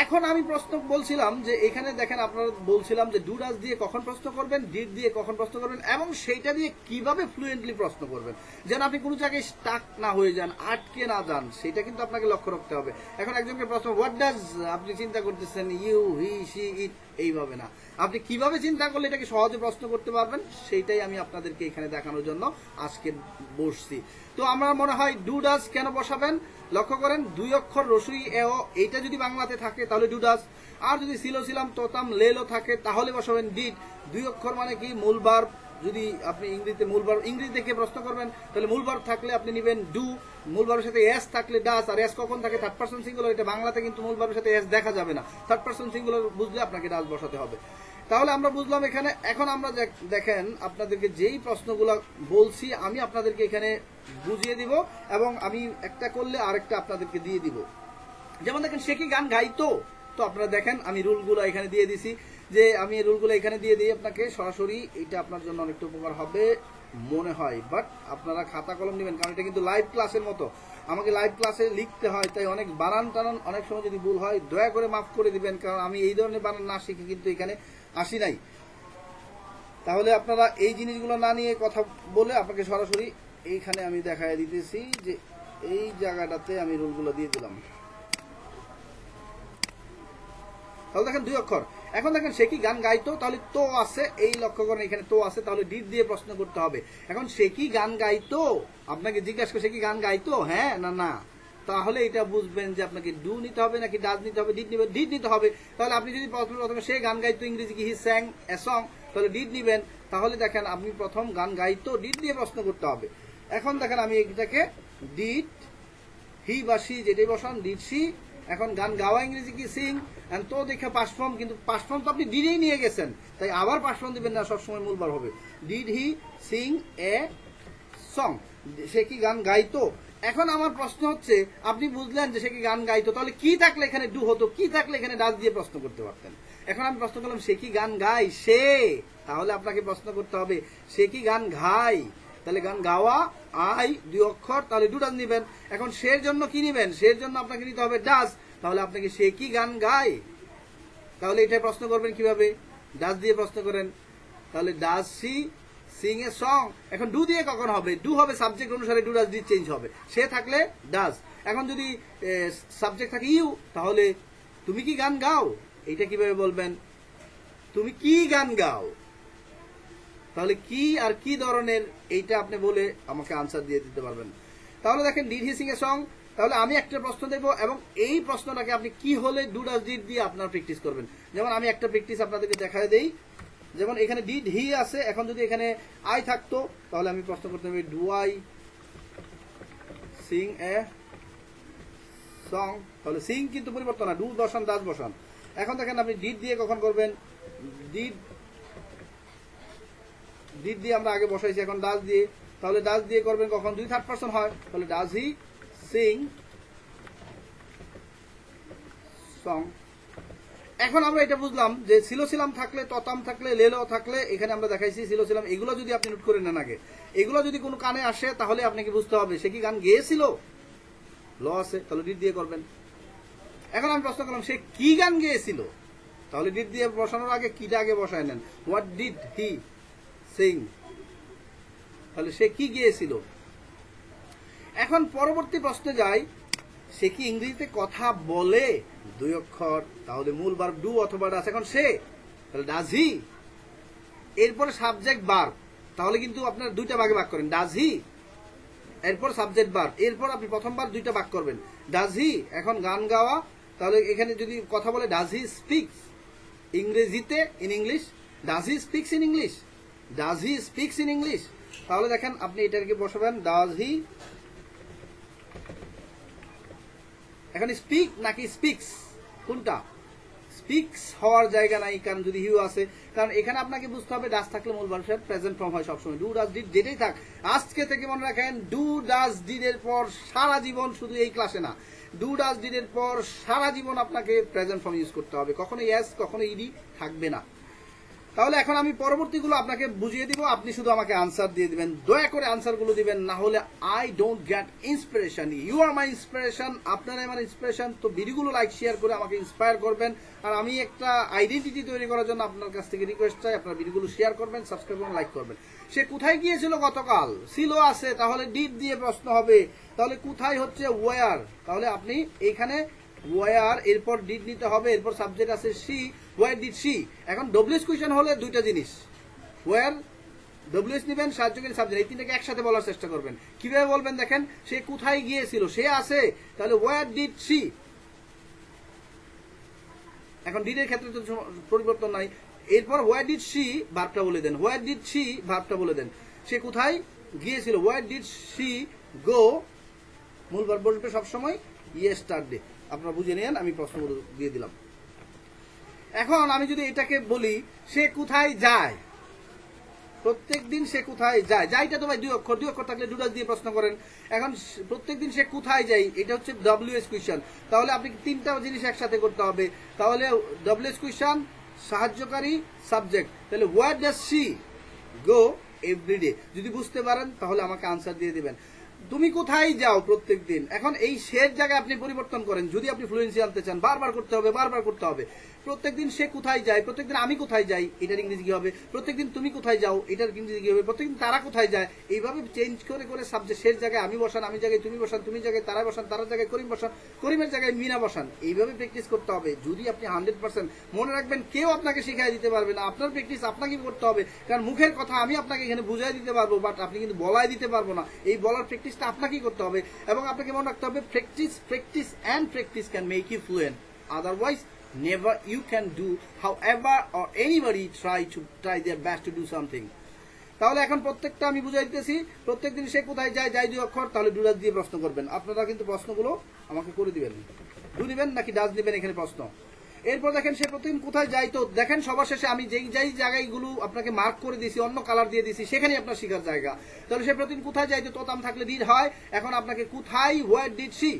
[SPEAKER 1] এখন আমি প্রশ্ন বলছিলাম যে এখানে দেখেন আপনারা বলছিলাম যে ডু ডাজ দিয়ে কখন প্রশ্ন করবেন, ডিড দিয়ে কখন প্রশ্ন করবেন, এবং সেইটা দিয়ে কিভাবে ফ্লুয়েন্টলি প্রশ্ন করবেন, যেন আপনি কোনো জায়গায় স্টাক না হয়ে যান, আটকে না যান, সেটা কিন্তু আপনাকে লক্ষ্য রাখতে হবে। এখন একজনকে প্রশ্ন হোয়াট ডাজ, আপনি চিন্তা করতেছেন ইউ, হি, শি, ইট, এইভাবে না, আপনি কিভাবে চিন্তা করলে এটাকে সহজে প্রশ্ন করতে পারবেন, সেইটাই আমি আপনাদেরকে এখানে দেখানোর জন্য আজকে বসছি। তো আমার মনে হয় ডু ডাজ কেন বসাবেন, লক্ষ্য করেন 2 অক্ষর রসুই এও, এইটা যদি বাংলাতে থাকে তাহলে ডু ডাজ, আর যদি সিলো ছিলাম তোতাম লেলো থাকে তাহলে বসাবেন ডিড। 2 অক্ষর মানে কি মূল ভার্ব, যদি আপনি ইংরেজিতে মূল ভার্ব, ইংরেজি দেখে প্রশ্ন করবেন, তাহলে মূল ভার্ব থাকলে আপনি নেবেন ডু, মূল ভার্বের সাথে এস থাকলে ডাজ, আর এস কখন থাকে থার্ড পারসন সিঙ্গুলার, এটা বাংলাতে কিন্তু মূল ভার্বের সাথে এস দেখা যাবে না, থার্ড পারসন সিঙ্গুলার বুঝলে আপনাকে ডাজ বসাতে হবে। তাহলে আমরা বুঝলাম এখানে। এখন আমরা দেখেন আপনাদেরকে যেই প্রশ্নগুলো বলছি আমি আপনাদেরকে এখানে বুঝিয়ে দিব, এবং আমি একটা করলে আরেকটা আপনাদেরকে দিয়ে দিব। যেমন দেখেন সে কি গান গাইতো, তো আপনারা দেখেন আমি রুলগুলো এখানে দিয়ে দিছি, যে আমি রুলগুলো এখানে দিয়ে দিই আপনাকে সরাসরি, এটা আপনার জন্য অনেকটা উপকার হবে। মনে হয়, বাট আপনারা খাতা কলম নেবেন, কারণ এটা কিন্তু লাইভ ক্লাসের মতো, আমাকে লাইভ ক্লাসে লিখতে হয়, তাই অনেক বানান টানান অনেক সময় যদি ভুল হয় দয়া করে মাফ করে দিবেন, কারণ আমি এই ধরনের বানান না শিখে কিন্তু এখানে আসি নাই। তাহলে আপনারা এই জিনিসগুলো না নিয়ে কথা বলে আপনাকে সরাসরি এইখানে আমি দেখায় দিতেছি যে এই জায়গাটাতে আমি রুলগুলো দিয়ে দিলাম। তাহলে দেখেন 2 অক্ষর। এখন দেখেন সে কি গান গাইতো, তাহলে তো আছে, এই লক্ষ্য করেন এখানে তো আছে, তাহলে ডিড দিয়ে প্রশ্ন করতে হবে। এখন সে কি গান গাইতো, আপনাকে জিজ্ঞাসা করে সে কি গান গাইতো, হ্যাঁ না না, তাহলে এটা বুঝবেন যে আপনাকে ডু নিতে হবে নাকি ডাজ নিতে হবে, ডিড নিবেন, ডিড নিতে হবে। তাহলে আপনি যদি প্রথমে সে গান গাইতো, ইংরেজি কি হি স্যাং এ সং, তাহলে ডিড নিবেন। তাহলে দেখেন আপনি প্রথম গান গাইতো, ডিড দিয়ে প্রশ্ন করতে হবে। এখন দেখেন আমি এটাকে ডিড হি বা সি যেটাই বসান, ডিড সি। এখন গান গাওয়া ইংরেজি কি সিং, তো দেখে পাস্ট ফর্ম, কিন্তু পাস্ট ফর্ম তো আপনি ডিডেই নিয়ে গেছেন, তাই আবার পাস্ট ফর্ম দিবেন না, সবসময় মূলবার হবে। Did he sing a song, সে কি গান গাইতো। এখন আমার প্রশ্ন হচ্ছে, আপনি বুঝলেন যে সে কি গান গাইতো, তাহলে কি থাকলে এখানে ডু হতো, কি থাকলে এখানে ডাজ দিয়ে প্রশ্ন করতে পারতেন। এখন আমি প্রশ্ন করলাম সে কি গান গায়, সে, তাহলে আপনাকে প্রশ্ন করতে হবে সে কি গান গায়, তাহলে গান গাওয়া আই 2 অক্ষর, তাহলে ডু ডাজ নিবেন। এখন সের জন্য কি নিবেন, সের জন্য আপনাকে নিতে হবে ডাজ, তাহলে আপনাকে সে কি গান গায়, তাহলে এটা প্রশ্ন করবেন কিভাবে, ডাজ দিয়ে প্রশ্ন করেন, তাহলে does she sing a song. এখন ডু দিয়ে কখন হবে, ডু হবে সাবজেক্ট অনুসারে, ডু ডাজ ডি চেঞ্জ হবে, সে থাকলে ডাজ। এখন যদি সাবজেক্ট থাকে ইউ, তাহলে তুমি কি গান গাও, এইটা কিভাবে বলবেন, তুমি কি গান গাও, তাহলে কি আর কি ধরনের, এইটা আপনি বলে আমাকে আনসার দিয়ে দিতে পারবেন। তাহলে দেখেন did he sing a song, তাহলে আমি একটা প্রশ্ন দেব এবং এই প্রশ্নটাকে আপনি কি হলে ডু ডাজ ডিড দিয়ে আপনার প্র্যাকটিস করবেন। যেমন আমি একটা প্র্যাকটিস আপনাদেরকে দেখায় দেই, যেমন এখানে ডিড হি আছে, এখন যদি এখানে আই থাকতো তাহলে আমি প্রশ্ন করতে হবে do I sing a song, তাহলে সিং কিন্তু পরিবর্তন না, ডু বসান ডাজ বসান। এখন দেখেন আপনি ডিড দিয়ে কখন করবেন, ডিড ডিড দিয়ে আমরা আগে বসাইছি, এখন ডাজ দিয়ে, তাহলে ডাজ দিয়ে করবেন কখন, যদি থার্ড পারসন হয়, তাহলে ডাজ হি সিং সং। এখন আমরা এটা বুঝলাম যে সিলোসিলাম থাকলে, ততাম থাকলে, লেলো থাকলে, এখানে আমরা দেখাইছি সিলোসিলাম, এগুলো যদি আপনি নোট করে নেন আগে, এগুলো যদি কোনো কানে আসে তাহলে আপনাকে বুঝতে হবে সে কি গান গেয়েছিল, ল আছে, তাহলে ডিড দিয়ে করবেন। এখন আমি প্রশ্ন করলাম সে কি গান গেয়েছিল, তাহলে ডিড দিয়ে বসানোর আগে কিটা আগে বসায় নেন, হোয়াট ডিড হি সিং, তাহলে সে কি গিয়েছিল। এখন পরবর্তী প্রশ্নে যাই, সে কি ইংরেজিতে কথা বলে, 2 অক্ষর, তাহলে মূল ভার্ব ডু অথবা ডাজ। এখন সে, তাহলে ডাজ হি, এরপরে সাবজেক্ট ভার্ব, তাহলে কিন্তু আপনার 2টা ভাগে ভাগ করেন, ডাজ হি, এরপর সাবজেক্ট ভার্ব, এরপর আপনি প্রথমবার 2টা ভাগ করবেন, ডাজ হি। এখন গান গাওয়া, তাহলে এখানে যদি কথা বলে ডাজ হি স্পিক্স ইংরেজিতে, in English, does he speaks in English, does he speaks in English. তাহলে দেখেন আপনি এটাকে বসাবেন ডাজ হি, এখন স্পিক নাকি স্পিক্স, কোনটা, স্পিক্স হওয়ার জায়গা নাই, কারণ যদি হিউ আছে, কারণ এখানে আপনাকে বুঝতে হবে ডাজ থাকলে মূল ভার্ব প্রেজেন্ট ফর্ম হয় সবসময়, ডু ডাজ ডিড যেটাই থাক। আজকে থেকে মনে রাখেন ডু ডাজ ডিড এর পর সারা জীবন, শুধু এই ক্লাসে না, ডু ডাজ ডিড এর পর সারা জীবন আপনাকে প্রেজেন্ট ফর্ম ইউজ করতে হবে, কখনো এস কখনো ইডি থাকবে না। তাহলে এখন আমি পরবর্তীগুলো আপনাকে বুঝিয়ে দিব, আপনি শুধু আমাকে আনসার দিয়ে দিবেন, দয়া করে আনসারগুলো দিবেন, না হলে I don't get inspiration, you are my inspiration, আপনারা আমার ইন্সপিরেশন। তো ভিডিওগুলো লাইক শেয়ার করে আমাকে ইন্সপায়ার করবেন, আর আমি একটা আইডেন্টিটি তৈরি করার জন্য আপনার কাছ থেকে রিকোয়েস্ট চাই, আপনার ভিডিওগুলো শেয়ার করবেন, সাবস্ক্রাইব করবেন, লাইক করবেন। সে কোথায় গিয়েছিল গতকাল, ছিল আছে, তাহলে ডিড দিয়ে প্রশ্ন হবে, তাহলে কোথায় হচ্ছে ওয়ার, তাহলে আপনি এখানে ওয়ার, এরপর ডিড নিতে হবে, এরপর সাবজেক্ট আছে সি, ওয়ার ডিড সি। এখন ডব্লিউএস কোয়েশ্চেন হলে 2টা জিনিস, ওয়ার ডব্লিউএস নেবেন, সাহায্যকারী সাবজেক্ট, এই 3টাকে একসাথে বলার চেষ্টা করবেন। কিভাবে বলবেন দেখেন, সে কোথায় গিয়েছিল, সে আছে, তাহলে ওয়ার ডিড সি। এখন ডিড এর ক্ষেত্রে তো পরিবর্তন নাই, এরপর ওয়ার ডিড সি ভার্বটা বলে দেন, ওয়ার ডিড সি ভার্বটা বলে দেন, সে কোথায় গিয়েছিল, ওয়ার ডিড সি গো, মূল ভার্ব বলবে সবসময় ইয়েস্টারডে। আপনারা বুঝে নেন, আমি প্রশ্ন দিয়ে দিলাম। এখন আমি যদি এটাকে বলি সে কোথায় যায়, প্রত্যেকদিন সে কোথায় যায়, যাইটা তো ভাই 2 অক্ষর, 2 অক্ষর থাকলে ডু ডাজ দিয়ে প্রশ্ন করেন। এখন প্রত্যেকদিন সে কোথায় যায়, এটা হচ্ছে ডব্লিউএস কোয়েশ্চেন, তাহলে আপনি 3টা জিনিস একসাথে করতে হবে, তাহলে ডব্লিউএস কোয়েশ্চেন, সাহায্যকারী, সাবজেক্ট, তাহলে where does she go, every day. যদি বুঝতে পারেন তাহলে আমাকে আনসার দিয়ে দিবেন। তুমি কোথায় যাও প্রত্যেক দিন, এখন এই শের জায়গায় আপনি পরিবর্তন করেন। যদি আপনি ফ্লুয়েন্সি আনতে চান, বারবার করতে হবে, বারবার করতে হবে। প্রত্যেকদিন সে কোথায় যায়, প্রত্যেকদিন আমি কোথায় যাই, এটার ইংরেজি কি হবে? প্রত্যেকদিন তুমি কোথায় যাও, এটার ইংরেজি কি হবে? প্রত্যেকদিন তারা কোথায় যায়, এইভাবে চেঞ্জ করে করে সাবজেক্ট শের জায়গায় আমি বসান, আমি জায়গায় তুমি বসান, তুমি জায়গায় তারা বসান, তারার জায়গায় করিম বসান, করিমের জায়গায় মিনা বসান। এইভাবে প্র্যাকটিস করতে হবে। যদি আপনি 100% মনে রাখবেন, কেউ আপনাকে শিখাই দিতে পারবে না, আপনার প্র্যাকটিস আপনাকে করতে হবে। কারণ মুখের কথা আমি আপনাকে এখানে বুঝাই দিতে পারবো, বাট আপনি কিন্তু বলাই দিতে পারবো না। এই বলার প্র্যাকটিসটা আপনাকেই করতে হবে এবং আপনাকে মনে রাখতে হবে practice, practice and practice can make you fluent. Otherwise never you can do however or anybody try their best to do something. তাহলে এখন প্রত্যেকটা আমি বুঝাই দিতেছি। প্রত্যেকদিন সে কোথায় যায়, যাই 2 অক্ষর, তাহলে ডু ডাজ দিয়ে প্রশ্ন করবেন। আপনারা কিন্তু প্রশ্নগুলো আমাকে করে দিবেন। ডু দিবেন নাকি ডাজ দিবেন এখানে প্রশ্ন। এরপর দেখেন সে প্রতিদিন কোথায় যায়, তো দেখেন সবার শেষে আমি যেই জায়গাগুলো আপনাকে মার্ক করে দিয়েছি, অন্য কালার দিয়ে দিয়েছি, সেখানেই আপনার শিখার জায়গা। তাহলে সে প্রতিদিন কোথায় যায়, তো তোতাম থাকলে ডিড হয়। এখন আপনাকে কোথায়, হোয়ার ডিড শি,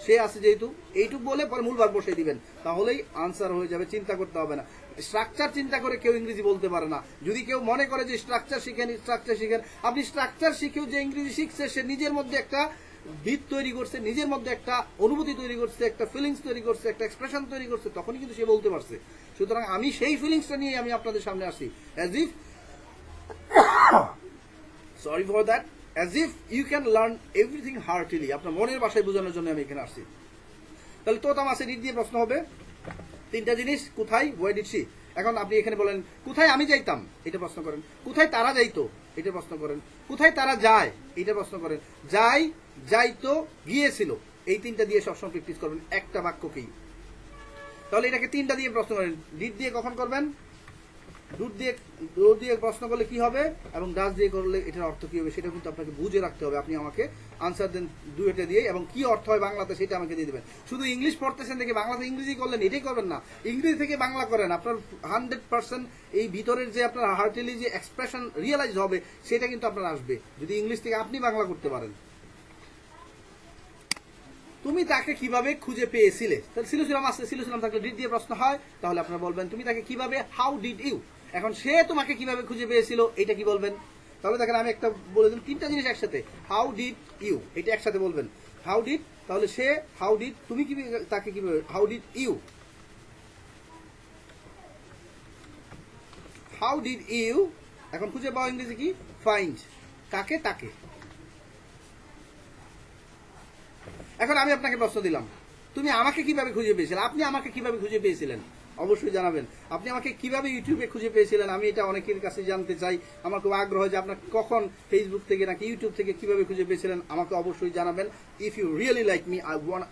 [SPEAKER 1] সে আছে যেহেতু এইটুক বলে পরে মূল ভাগ বসিয়ে দিবেন, তাহলেই আনসার হয়ে যাবে। চিন্তা করতে হবে না। স্ট্রাকচার চিন্তা করে কেউ ইংরেজি বলতে পারে না। যদি কেউ মনে করে যে স্ট্রাকচার শিখেন, স্ট্রাকচার শিখেন, আপনি স্ট্রাকচার শিখেও যে ইংরেজি শিখছে, সে নিজের মধ্যে একটা ভিত তৈরি করছে, নিজের মধ্যে একটা অনুভূতি তৈরি করছে, একটা ফিলিংস তৈরি করছে, একটা এক্সপ্রেশন তৈরি করছে, তখনই কিন্তু সে বলতে পারছে। সুতরাং আমি সেই ফিলিংসটা নিয়ে আমি আপনাদের সামনে আসছি, as if sorry for that, as if you can learn everything heartily। আপনার মনের ভাষায় বোঝানোর জন্য আমি এখানে আসছি। তাহলে তোতাম আছে, ডিড দিয়ে প্রশ্ন হবে। 3টা জিনিস, কোথায়, হোয়ার ডিড শি। এখন আপনি এখানে বলেন কোথায় আমি যাইতাম, এটা প্রশ্ন করেন। কোথায় তারা যাইতো, এটা প্রশ্ন করেন। কোথায় তারা যায়, এটা প্রশ্ন করেন। যাই, যাইতো, গিয়েছিল, এই 3টা দিয়ে সবসময় প্র্যাকটিস করবেন একটা বাক্যকেই। তাহলে এটাকে 3টা দিয়ে প্রশ্ন করেন। ডিড দিয়ে কখন করবেন, ডু দিয়ে প্রশ্ন করলে কি হবে এবং ডাজ দিয়ে করলে এটার অর্থ কি হবে, সেটা কিন্তু আপনাকে বুঝে রাখতে হবে। আপনি আমাকে আনসার দেন দুইটা দিয়ে, এবং কি অর্থ হয় বাংলাতে সেটা আমাকে দিয়ে দেবেন। শুধু ইংলিশ পড়তেছেন দেখে বাংলাতে ইংরেজি করলেন, এটাই করবেন না। ইংরেজি থেকে বাংলা করেন। আপনার 100% এই ভিতরের যে আপনার হার্টেলি যে এক্সপ্রেশন রিয়েলাইজ হবে, সেটা কিন্তু আপনার আসবে যদি ইংলিশ থেকে আপনি বাংলা করতে পারেন। তুমি তাকে কিভাবে খুঁজে পেয়েছিলে, তাহলে ছিলাম আসছে, ছিলাম থাকলে ডিড দিয়ে প্রশ্ন হয়, তাহলে আপনারা বলবেন তুমি তাকে কিভাবে, হাউ ডিড ইউ। এখন সে তোমাকে কিভাবে খুঁজে পেয়েছিল, এটা কি বলবেন। তাহলে দেখেন আমি একটা বলে দিন, 3টা জিনিস একসাথে, হাউ ডিড ইউ, এটা একসাথে বলবেন। হাউ ডিড, তাহলে সে, হাউ ডিড, তুমি কি তাকে কিভাবে, how did you, how did you. এখন খুঁজে পাওয়া ইংরেজি কি, ফাইন্ড, কাকে, তাকে। এখন আমি আপনাকে প্রশ্ন দিলাম, তুমি আমাকে কিভাবে খুঁজে পেয়েছিলেন, আপনি আমাকে কিভাবে খুঁজে পেয়েছিলেন, অবশ্যই জানাবেন। আপনি আমাকে কিভাবে ইউটিউবে খুঁজে পেয়েছিলেন, আমি এটা অনেকের কাছে জানতে চাই। আমার খুব আগ্রহ যে আপনার কখন ফেসবুক থেকে নাকি ইউটিউব থেকে কিভাবে খুঁজে পেয়েছিলেন, আমাকে অবশ্যই জানাবেন। If you really like me, I want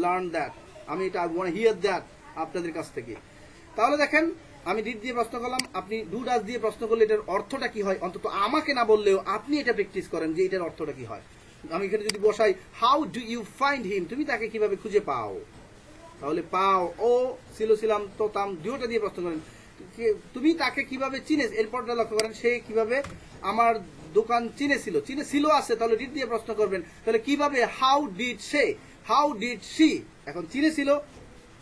[SPEAKER 1] learn that, আমি এটা আই ওয়ান্ট হিয়ার দ্যাট আপনাদের কাছ থেকে। তাহলে দেখেন আমি ডিড দিয়ে প্রশ্ন করলাম, আপনি ডু ডাজ দিয়ে প্রশ্ন করলে এটার অর্থটা কি হয়, অন্তত আমাকে না বললেও আপনি এটা প্র্যাকটিস করেন যে এটার অর্থটা কি হয়। আমি এখানে যদি বসাই, how do you find him, তুমি তাকে কিভাবে খুঁজে পাও, তাহলে পাও, ও ছিলাম তোতাম, দুটোটা দিয়ে প্রশ্ন করেন। তুমি তাকে কিভাবে চিনে, এরপরটা লক্ষ্য করেন, সে কিভাবে আমার দোকান চিনেছিল আছে, তাহলে ডিড দিয়ে প্রশ্ন করবেন। তাহলে কিভাবে, হাউ ডিড সে, হাউ ডিড শি। এখন চিনেছিল,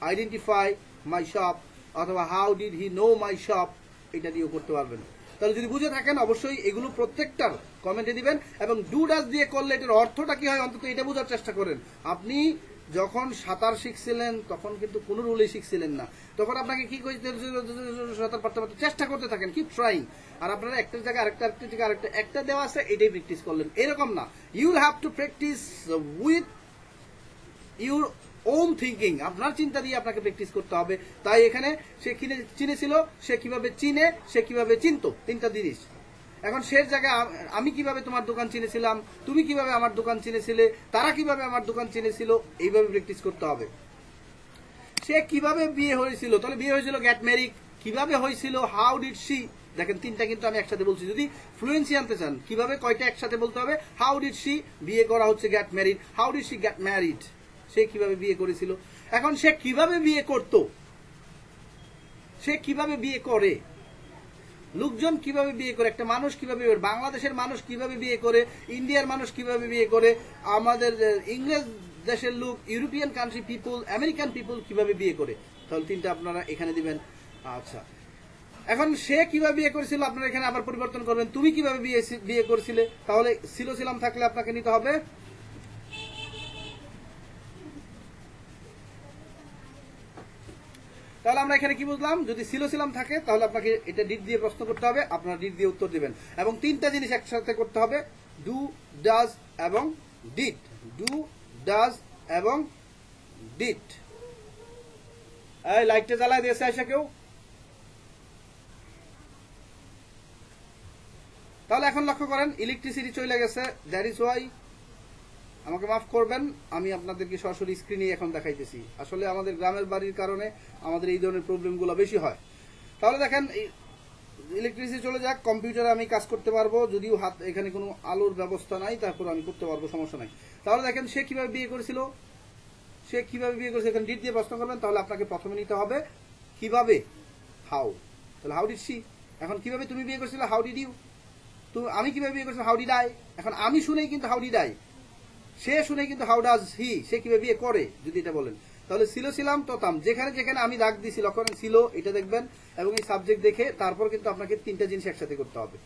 [SPEAKER 1] আইডেন্টিফাই মাই শপ, অথবা how did he know my shop, এটা দিয়েও করতে পারবেন। তাহলে যদি বুঝে থাকেন অবশ্যই এগুলো প্রত্যেকটার কমেন্টে দিবেন। এবং ডু ডাজ দিয়ে করলে এটার অর্থটা কি হয় অন্তত এটা বোঝার চেষ্টা করেন। আপনি যখন সাঁতার শিখছিলেন তখন কিন্তু কোনো রুলেই শিখছিলেন না, তখন আপনাকে কি করতে, সাঁতার পারতে পারতে চেষ্টা করতে থাকেন, কিপ ট্রাইং। আর আপনারা একটার জায়গায় আরেকটা, আরেকটা জায়গায় আরেকটা, একটা দেওয়া আছে এটাই প্র্যাকটিস করলেন, এরকম না। You have to practice with your own thinking, আপনার চিন্তা দিয়ে আপনাকে প্র্যাকটিস করতে হবে। তাই এখানে সে চিনেছিল, সে কিভাবে চিনে, সে কিভাবে চিনতো, 3টা জিনিস। এখন সে জায়গায় আমি কিভাবে তোমার দোকান চিনেছিলাম, তুমি কিভাবে আমার দোকান চিনেছিলে, তারা কিভাবে আমার দোকান চিনেছিল, এইভাবে প্র্যাকটিস করতে হবে। সে কিভাবে বিয়ে হয়েছিল, তাহলে বিয়ে হয়েছিল গেট ম্যারিড, কিভাবে হয়েছিল, হাউ ডিড শি। দেখেন 3টা কিন্তু আমি একসাথে বলছি। যদি ফ্লুয়েন্সি আনতে চান কিভাবে কয়টা একসাথে বলতে হবে, হাউ ডিড শি, বিয়ে করা হচ্ছে get married, how did she get married, সে কিভাবে বিয়ে করেছিল। এখন সে কিভাবে বিয়ে করত, সে কিভাবে বিয়ে করে, লোকজন কিভাবে বিয়ে করে, একটা মানুষ কিভাবে, বাংলাদেশের মানুষ কিভাবে বিয়ে করে, ইন্ডিয়ার মানুষ কিভাবে বিয়ে করে, আমাদের ইংরেজ দেশের লোক, ইউরোপিয়ান কান্ট্রি পিপুল, আমেরিকান পিপুল কিভাবে বিয়ে করে। তাহলে 3টা আপনারা এখানে দিবেন। আচ্ছা, এখন সে কিভাবে বিয়ে করেছিল আপনারা এখানে আবার পরিবর্তন করবেন, তুমি কিভাবে বিয়ে করেছিলে, তাহলে ছিল ছিলাম থাকলে আপনাকে নিতে হবে তাহলে আমরা এখানে কি বুঝলাম, যদি ছিল ছিলাম থাকে তাহলে আপনাকে এটা ডিড দিয়ে প্রশ্ন করতে হবে, আপনারা ডিড দিয়ে উত্তর দিবেন এবং তিনটা জিনিস একসাথে করতে হবে, ডু, ডাজ এবং ডিড। ডু, ডাজ এবং ডিড। এই লাইটটা জ্বালায় দিয়েছে আয়সা কেউ? তাহলে এখন লক্ষ্য করেন ইলেকট্রিসিটি চলে গেছে, দ্যাট ইজ ওয়াই, আমাকে মাফ করবেন আমি আপনাদেরকে সরাসরি স্ক্রিনে এখন দেখাইতেছি। আসলে আমাদের গ্রামের বাড়ির কারণে আমাদের এই ধরনের প্রবলেমগুলো বেশি হয়। তাহলে দেখেন ইলেকট্রিসিটি চলে যাক, কম্পিউটারে আমি কাজ করতে পারবো, যদিও হাত এখানে কোনো আলোর ব্যবস্থা নাই, তারপর আমি করতে পারবো, সমস্যা নাই। তাহলে দেখেন সে কিভাবে বিয়ে করেছিল, সে কিভাবে বিয়ে করেছে, এখানে ডিড দিয়ে প্রশ্ন করবেন। তাহলে আপনাকে প্রথমে নিতে হবে কিভাবে, হাউ। তাহলে হাউ ডিড শি। এখন কিভাবে তুমি বিয়ে করেছিলে, হাউ ডিড ইউ। তো আমি কিভাবে বিয়ে করেছিলাম, হাউ ডিড আই। এখন আমি শুনেই কিন্তু হাউ ডিড আই, সে শুনে কিন্তু হাউ ডাজ হি, সে কিভাবে বিয়ে করে যদি এটা বলেন। তাহলে ছিল ছিলাম ততাম, যেখানে যেখানে আমি দাগ দিছি লক্ষ্য করেন ছিল, এটা দেখবেন এবং এই সাবজেক্ট দেখে তারপর কিন্তু আপনাকে তিনটা জিনিস একসাথে করতে হবে।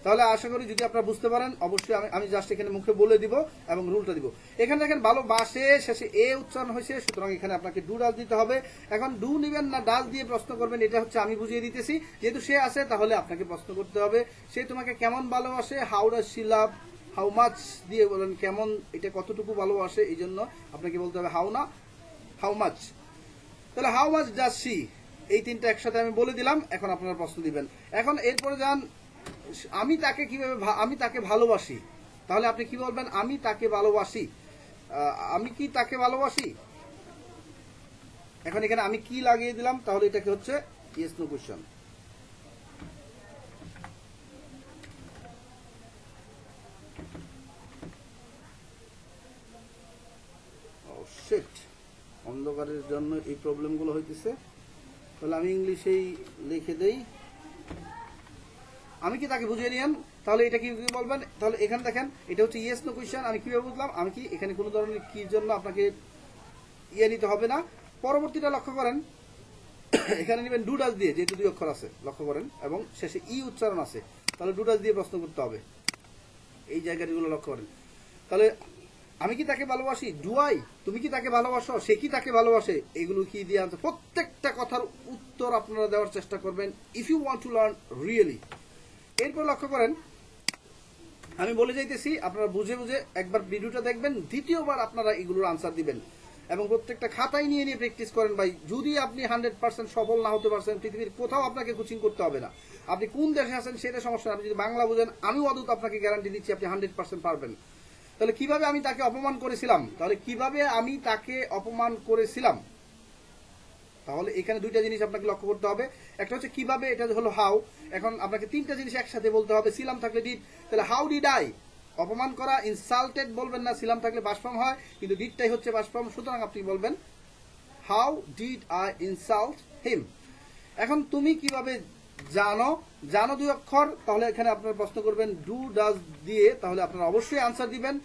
[SPEAKER 1] তাহলে আশা করি যদি আপনারা বুঝতে পারেন, অবশ্যই আমি জাস্ট এখানে মুখে বলে দিব এবং রুলটা দিব। এখানে দেখেন ভালোবাসে শেষে এ উচ্চারণ হয়েছে, সুতরাং এখানে আপনাকে ডু ডাজ দিতে হবে। এখন ডু নিবেন না ডাজ দিয়ে প্রশ্ন করবেন, এটা হচ্ছে আমি বুঝিয়ে দিতেছি। যেহেতু সে আছে তাহলে আপনাকে প্রশ্ন করতে হবে সে তোমাকে কেমন ভালোবাসে, how does she love. How much দিয়ে বলেন কেমন, এটা কতটুকু ভালোবাসে, এই জন্য আপনাকে বলতে হবে হাউ না হাউ মাচ। তাহলে হাউ মাচ ডাজ শি, এই তিনটা একসাথে আমি বলে দিলাম। এখন আপনারা প্রশ্ন দিবেন। এখন এরপরে যান আমি তাকে কিভাবে, আমি তাকে ভালোবাসি। তাহলে আপনি কি বলবেন, আমি তাকে ভালোবাসি, আমি কি তাকে ভালোবাসি। এখন এখানে আমি কি লাগিয়ে দিলাম, তাহলে এটাকে হচ্ছে ইয়েস নো কোশ্চেন। অন্ধকারের জন্য এই প্রবলেমগুলো হইতেছে। তাহলে আমি ইংলিশেই লিখে দেই, আমি কি তাকে বুঝিয়ে নিয়েন। তাহলে এটা কি বলবেন, তাহলে এখানে দেখেন এটা হচ্ছে ইয়েস নো কোয়েশ্চেন। আমি কিভাবে বুঝলাম, আমি কি এখানে কোনো ধরনের কি জন্য আপনাকে ইয়ে নিতে হবে না। পরবর্তীটা লক্ষ্য করেন, এখানে নেবেন ডু ডাজ দিয়ে, যেহেতু দুই অক্ষর আছে লক্ষ্য করেন এবং শেষে ই উচ্চারণ আছে, তাহলে ডু ডাজ দিয়ে প্রশ্ন করতে হবে। এই জায়গাগুলো লক্ষ্য করেন। তাহলে আমি কি তাকে ভালোবাসি, ডু আই, তুমি কি তাকে ভালোবাসো, সে কি তাকে ভালোবাসে, এগুলো কি দিয়ে আনতে, প্রত্যেকটা কথার উত্তর আপনারা দেওয়ার চেষ্টা করবেন if you want to learn really. এরপর লক্ষ্য করেন আমি বলে যাইতেছি, আপনারা বুঝে বুঝে একবার ভিডিওটা দেখবেন, দ্বিতীয়বার আপনারা এগুলোর আনসার দিবেন এবং প্রত্যেকটা খাতায় নিয়ে নিয়ে প্র্যাকটিস করেন ভাই। যদি আপনি 100% সফল না হতে পারছেন, পৃথিবীর কোথাও আপনাকে কোচিং করতে হবে না। আপনি কোন দেশে আছেন সেটা সমস্যা না, আপনি যদি বাংলা বুঝেন আমি অদূত আপনাকে গ্যারান্টি দিচ্ছি আপনি 100% পারবেন। তাহলে কিভাবে আমি তাকে অপমান করেছিলাম, তাহলে কিভাবে আমি তাকে অপমান করেছিলাম। তাহলে এখানে দুইটা জিনিস আপনাকে লক্ষ্য করতে হবে, একটা হচ্ছে কিভাবে, এটা হলো হাউ। এখন আপনাকে তিনটা জিনিস একসাথে বলতে হবে, ছিলাম থাকলে ডিড। তাহলে হাউ ডিড আই, অপমান করা, ইনসাল্টেড বলবেন না, ছিলাম থাকলে বাস ফর্ম হয় কিন্তু ডিডটাই হচ্ছে বাস ফর্ম, সুতরাং আপনি বলবেন হাউ ডিড আই ইনসাল্ট হিম। এখন তুমি কিভাবে জানো, জানো দুই অক্ষর, তাহলে এখানে আপনারা প্রশ্ন করবেন ডু ডাজ দিয়ে, তাহলে আপনারা অবশ্যই আনসার দিবেন।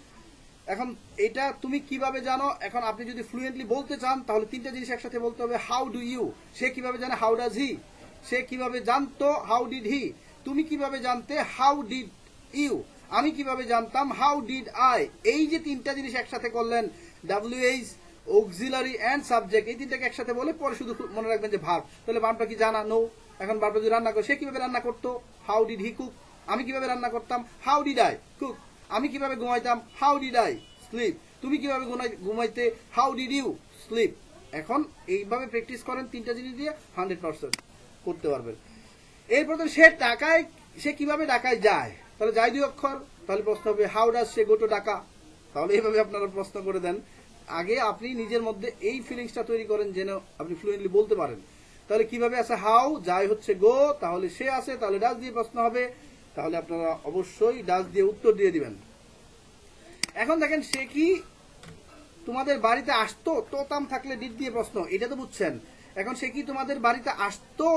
[SPEAKER 1] এখন এটা তুমি কিভাবে জানো, এখন আপনি যদি ফ্লুয়েন্টলি বলতে চান তাহলে তিনটা জিনিস একসাথে বলতে হবে, হাউ ডু ইউ, সে কিভাবে জানে, হাউ ডাজ হি, সে কিভাবে জানতো, হাউ ডিড হি, তুমি কিভাবে জানতে, হাউ ডিড ইউ, আমি কিভাবে জানতাম, হাউ ডিড আই। এই যে তিনটা জিনিস একসাথে করলেন, ডাব্লিউএইচ, অক্সিলারি এন্ড সাবজেক্ট, এই তিনটাকে একসাথে বলে পরে শুধু মনে রাখবেন যে ভার্ব। তাহলে ভার্বটা কি জানা, নো। এখন ভার্বটা যদি রান্না করে, সে কিভাবে রান্না করতো, হাউ ডিড হি কুক, আমি কিভাবে রান্না করতাম, হাউ ডিড আই কুক, আমি কিভাবে ঘুমাইতাম, হাউ ডিড আই স্লিপ, তুমি কিভাবে ঘুমাইতে, হাউ ডিড ইউ স্লিপ। এখন এইভাবে প্র্যাকটিস করেন, তিনটা জিনিস দিয়ে 100% করতে পারবেন। এরপর সে কিভাবে ঢাকায় যায়, তাহলে যাই দুই অক্ষর, তাহলে প্রশ্ন হবে how does say go to Dhaka. তাহলে এইভাবে আপনারা প্রশ্ন করে দেন, আগে আপনি নিজের মধ্যে এই ফিলিংসটা তৈরি করেন যেন আপনি ফ্লুয়েন্টলি বলতে পারেন। তাহলে কিভাবে আছে, হাউ, যাই হচ্ছে গো, তাহলে সে আছে, তাহলে ডাজ দিয়ে প্রশ্ন হবে, তাহলে আপনারা অবশ্যই ডাজ দিয়ে উত্তর দিয়ে দিবেন। এখন দেখেন সে কি তোমাদের বাড়িতে আসতো, তোতাম থাকলে ডিড দিয়ে প্রশ্ন, এটা তো বুঝছেন। এখন সে কি তোমাদের বাড়িতে আসতো,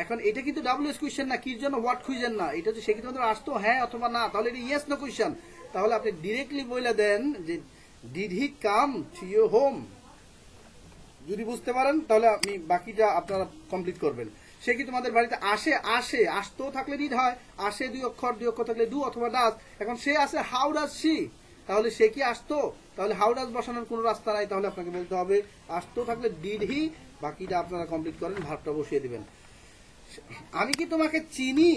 [SPEAKER 1] এখন এটা কিন্তু ডাব্লিউএস কোয়েশ্চেন না, কি জন্য হোয়াট খুঁজেন না, এটা হচ্ছে সে কি তোমাদের আসতো, হ্যাঁ অথবা না, তাহলে এটা ইয়েস নো কোয়েশ্চেন। তাহলে আপনি ডিরেক্টলি বলে দেন যে did he come to your home, যদি বুঝতে পারেন তাহলে আপনি বাকিটা আপনারা কমপ্লিট করবেন। সে কি তোমাদের বাড়িতে আসে? আসে, আসতেও থাকলে ডিড হয়, আসে দুই অক্ষর থাকলে ডু অথবা ডাজ। এখন সে আসে হাউ ডাজ শি, তাহলে সে কি আসতো? তাহলে হাউ ডাজ বসানোর কোনো রাস্তা নাই, তাহলে আপনাকে বলতে হবে আসতেও থাকলে ডিড হি, বাকিটা আপনারা কমপ্লিট করেন, ভার্বটা বসিয়ে দিবেন। আমি কি তোমাকে চিনি?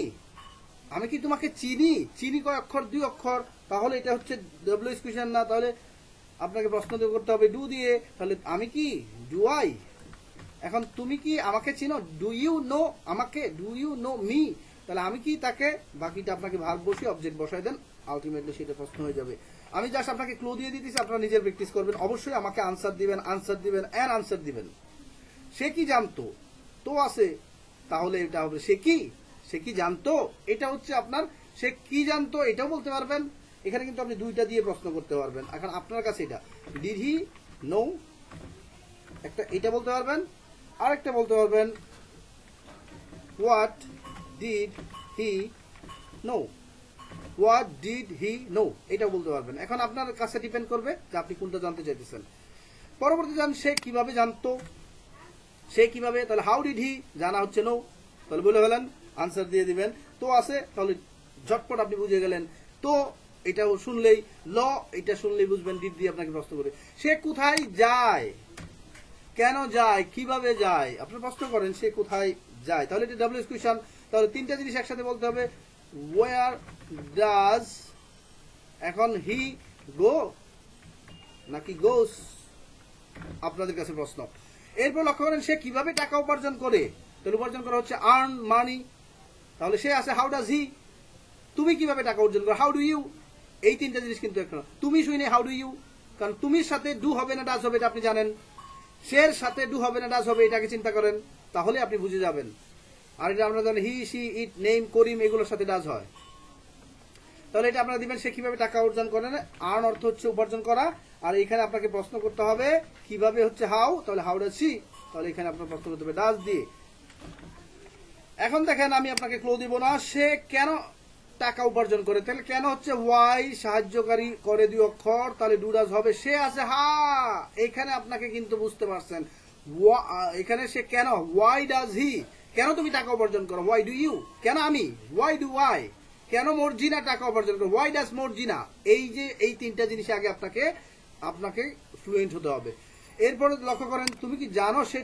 [SPEAKER 1] আমি কি তোমাকে চিনি? চিনি কয় অক্ষর? দুই অক্ষর, তাহলে এটা হচ্ছে ডব্লিউএস কোয়েশ্চেন না, তাহলে আপনাকে প্রশ্ন করতে হবে ডু দিয়ে। তাহলে আমি কি, ডু আই। এখন তুমি কি আমাকে চিনো? ডু ইউ নো আমাকে? Do you know me? তাহলে আমি কি তাকে, বাকিটা আপনাকে ভার্ব বসিয়ে অবজেক্ট বসায় দেন, আলটিমেটলি সেটা প্রশ্ন হয়ে যাবে। আমি জাস্ট আপনাকে ক্লু দিয়ে দিতেছি, আপনারা নিজের প্র্যাকটিস করবেন। অবশ্যই আমাকে আনসার দিবেন এন্ড আনসার দিবেন। সে কি জানতো? তো আছে, তাহলে এটা হবে সে কি, সে কি জানতো, এটা হচ্ছে আপনার সে কি জানতো, এটাও বলতে পারবেন। এখানে কিন্তু আপনি দুইটা দিয়ে প্রশ্ন করতে পারবেন। এখন আপনার কাছে এটা ডিড হি নো, একটা এটা বলতে পারবেন, আরেকটা বলতে পারবেন what did he know, what did he know, এটাও বলতে পারবেন। এখন আপনার কাছে ডিপেন্ড করবে যে আপনি কোনটা জানতে চাইতেছেন। পরবর্তী জান, সে কিভাবে জানতো? সে কিভাবে, তাহলে হাউ ডিড হি, জানা হচ্ছে নো, তাহলে বলে ফেলেন, আনসার দিয়ে দিবেন। তো আছে, তাহলে ঝটপট আপনি বুঝে গেলেন। তো এটাও শুনলেই, ল এটা শুনলেই বুঝবেন, ডিড দিয়ে আপনাকে প্রশ্ন করে। সে কোথায় যায়? কেন যায়? কিভাবে যায়? আপনি প্রশ্ন করেন সে কোথায় যায়, তাহলে এটা ডব্লিউএস কোয়েশ্চন। তাহলে তিনটা জিনিস একসাথে বলতে হবে, ওয়ার ডাজ, এখন হি গো নাকি গোস, আপনাদের কাছে প্রশ্ন। এরপর লক্ষ্য করেন সে কিভাবে টাকা উপার্জন করে, তাহলে উপার্জন করা হচ্ছে আর্ন মানি, তাহলে সে আছে হাউ ডাজ হি। তুমি কিভাবে টাকা অর্জন করো, হাউ ডু ইউ। এই তিনটা জিনিস কিন্তু এখন তুমি শুনে হাউ ডু ইউ, কারণ তুমির সাথে ডু হবে না ডাজ হবে, এটা আপনি জানেন। সের সাথে ডু হবে না ডাজ হবে, এটাকে চিন্তা করেন, তাহলে আপনি বুঝে যাবেন। আর এটা আমরা জানেন হি সি ইট নেম করিম এগুলোর সাথে ডাজ হয়। তাহলে এটা আপনারা দিবেন সে কিভাবে টাকা অর্জন করেন, আর্ন অর্থ হচ্ছে উপার্জন করা, আর এখানে আপনাকে প্রশ্ন করতে হবে কিভাবে হচ্ছে হাউ, তাহলে হাউ ডাজ সি, তাহলে এখানে আপনার প্রশ্ন করতে হবে ডাজ দিয়ে। এখন দেখেন আমি আপনাকে ক্লু দিব না, সে কেন টাকা উপার্জন করে, তাহলে কেন হচ্ছে ওয়াই, সাহায্যকারী করে দুই অক্ষর, তাহলে ডু ডাজ হবে। সে আছে হা, এখানে আপনাকে কিন্তু বুঝতে পারছেন, এখানে সে কেন, ওয়াই ডাজ হি, কেন তুমি টাকা উপার্জন করো, ওয়াই ডু ইউ, কেন আমি, ওয়াই ডু আই, কেন মর্জিনা টাকা উপার্জন করো, ওয়াই ডাজ মর্জিনা। এই যে এই তিনটা জিনিস আগে আপনাকে ফ্লুয়েন্ট হতে হবে। এরপরে লক্ষ্য করেন তুমি কি জানো সে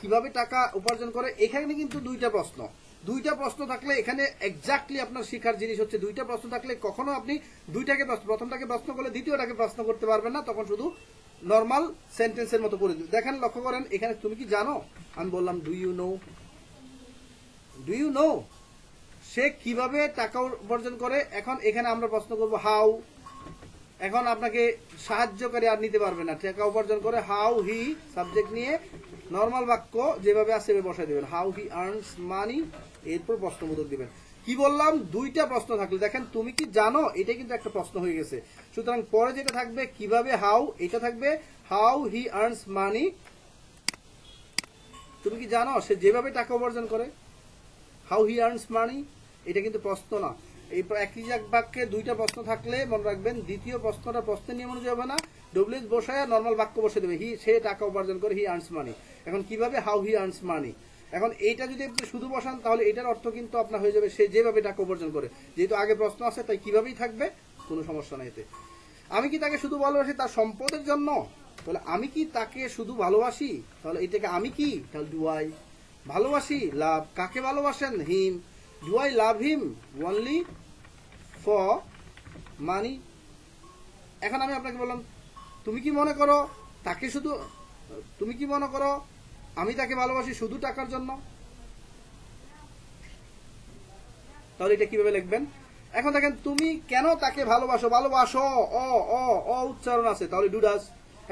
[SPEAKER 1] কিভাবে টাকা উপার্জন করে। এখানে কিন্তু দুইটা প্রশ্ন থাকলে এখানে এক্স্যাক্টলি আপনার শেখার জিনিস হচ্ছে দুইটা প্রশ্ন থাকলে কখনো আপনি দুইটাকে প্রথমটাকে প্রশ্ন করলে দ্বিতীয়টাকে প্রশ্ন করতে পারবেন না, তখন শুধু নর্মাল সেন্টেন্সের মতো করে দিন। দেখেন লক্ষ্য করেন এখানে তুমি কি জানো, আমি বললাম do you know, do you know সে কিভাবে টাকা উপার্জন করে। এখন এখানে আমরা প্রশ্ন করব হাউ, এখন আপনাকে সাহায্যকারী আর নিতে পারবে না, টাকা উপার্জন করে হাউ হি, সাবজেক্ট নিয়ে নর্মাল বাক্য যেভাবে আছে সেভাবে বসাই দিবেন, হাউ হি আর্নস মানি, এরপর প্রশ্নবোধক দিবেন। কি বললাম, দুইটা প্রশ্ন থাকলে দেখেন তুমি কি জানো, এটা কিন্তু একটা প্রশ্ন হয়ে গেছে। সুতরাং পরে যেটা থাকবে কিভাবে হাউ, এটা থাকবে হাউ হি আর্নস মানি, তুমি কি জানো সে যেভাবে টাকা উপার্জন করে, হাউ হি আর্নস মানি, এটা কিন্তু প্রশ্ন না। এই একই বাক্যে দুইটা প্রশ্ন থাকলে মনে রাখবেন দ্বিতীয় প্রশ্নটা প্রশ্নের নিয়ম অনুযায়ী হবে না, ডব্লিউএস বসায় নর্মাল বাক্য বসে দেবে, সে টাকা উপার্জন করে, হি আর্নস মানি। এখন কিভাবে, হাউ হি আর্নস মানি। এখন এইটা যদি আপনি শুধু বসান তাহলে এটার অর্থ কিন্তু আপনার হয়ে যাবে সে যেভাবে টাকা উপার্জন করে, যেহেতু আগে প্রশ্ন আছে তাই কিভাবেই থাকবে, কোনো সমস্যা নাই এতে। আমি কি তাকে শুধু ভালোবাসি তার সম্পদের জন্য, তাহলে আমি কি তাকে শুধু ভালোবাসি, তাহলে এটাকে আমি কি, তাহলে ডু আই। ভালোবাসি, লাভ, কাকে ভালোবাসেন, him, do I love him only for money. এখন আমি আপনাকে বললাম তুমি কি মনে করো তাকে শুধু, তুমি কি মনে করো আমি তাকে ভালোবাসি শুধু টাকার জন্য, তাহলে এটা কিভাবে লিখবেন। এখন দেখেন তুমি কেন তাকে ভালোবাসো, ভালোবাসো অ উচ্চারণ আছে, তাহলে ডু ডাজ।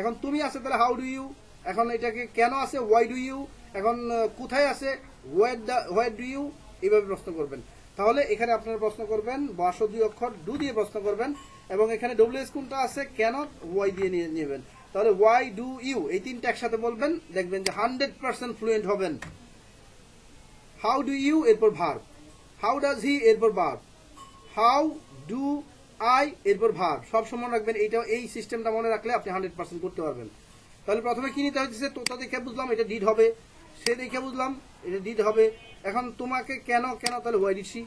[SPEAKER 1] এখন তুমি আছে তাহলে হাউ ডু ইউ, এখন এটাকে কেন আছে, ওয়াই ডু ইউ, এখন কোথায় আছে, হোয়ার ডু ইউ, এইভাবে প্রশ্ন করবেন। তাহলে এখানে আপনারা প্রশ্ন করবেন বাসো দুই অক্ষর ডু দিয়ে প্রশ্ন করবেন, এবং এখানে ডব্লিউএস কোনটা আছে, কেন, ওয়াই দিয়ে নিয়ে নেবেন। তাহলে ওয়াই ডু ইউ এই তিনটা একসাথে বলবেন, দেখবেন যে 100% ফ্লুয়েন্ট হবেন। হাউ ডু ইউ এরপর ভার্ব, হাউ ডাজ হি এরপর ভার্ব, হাউ ডু আই এরপর ভার্ব, সব সময় রাখবেন। এইটা এই সিস্টেমটা মনে রাখলে আপনি 100% করতে পারবেন। তাহলে প্রথমে কি নিতে হচ্ছে, তোতা দেখে বুঝলাম এটা ডিড হবে, সে দেখে বুঝলাম এটা ডিড হবে। এখন তোমাকে কেন কেন, তাহলে ওয়াই ডিড সি,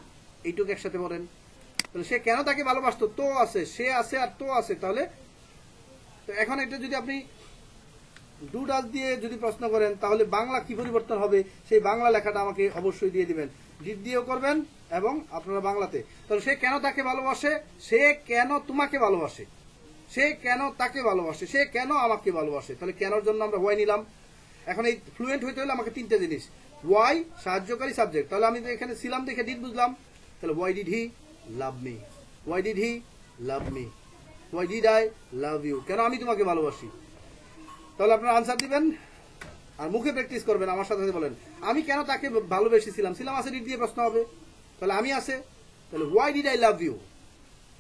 [SPEAKER 1] এইটুকু একসাথে বলেন। তাহলে সে কেন তাকে ভালোবাসতো, তো আছে, সে আছে আর তো আছে। তাহলে তো এখন এটা যদি আপনি ডু ডাজ দিয়ে যদি প্রশ্ন করেন, তাহলে বাংলা কি পরিবর্তন হবে, সেই বাংলা লেখাটা আমাকে অবশ্যই দিয়ে দিবেন। ডিড দিয়েও করবেন এবং আপনারা বাংলাতে। তাহলে সে কেন তাকে ভালোবাসে, সে কেন তোমাকে ভালোবাসে, সে কেন তাকে ভালোবাসে, সে কেন আমাকে ভালোবাসে। তাহলে কেনর জন্য আমরা ওয়াই নিলাম। এখন এই ফ্লুয়েন্ট হইতে হলে আমাকে তিনটা জিনিস, ওয়াই সাহায্যকারী সাবজেক্ট। তাহলে আমি এখানে ছিলাম দেখে ডিড বুঝলাম, তাহলে why did he love me, why did he love me, why did I love you, কেন আমি তোমাকে ভালোবাসি। তাহলে আপনারা আনসার দিবেন আর মুখে প্র্যাকটিস করবেন, আমার সাথে সাথে বলেন আমি কেন তাকে ভালোবেসেছিলাম, ছিলাম আছে ডিড দিয়ে প্রশ্ন হবে, তাহলে আমি আছে, তাহলে why did I love you.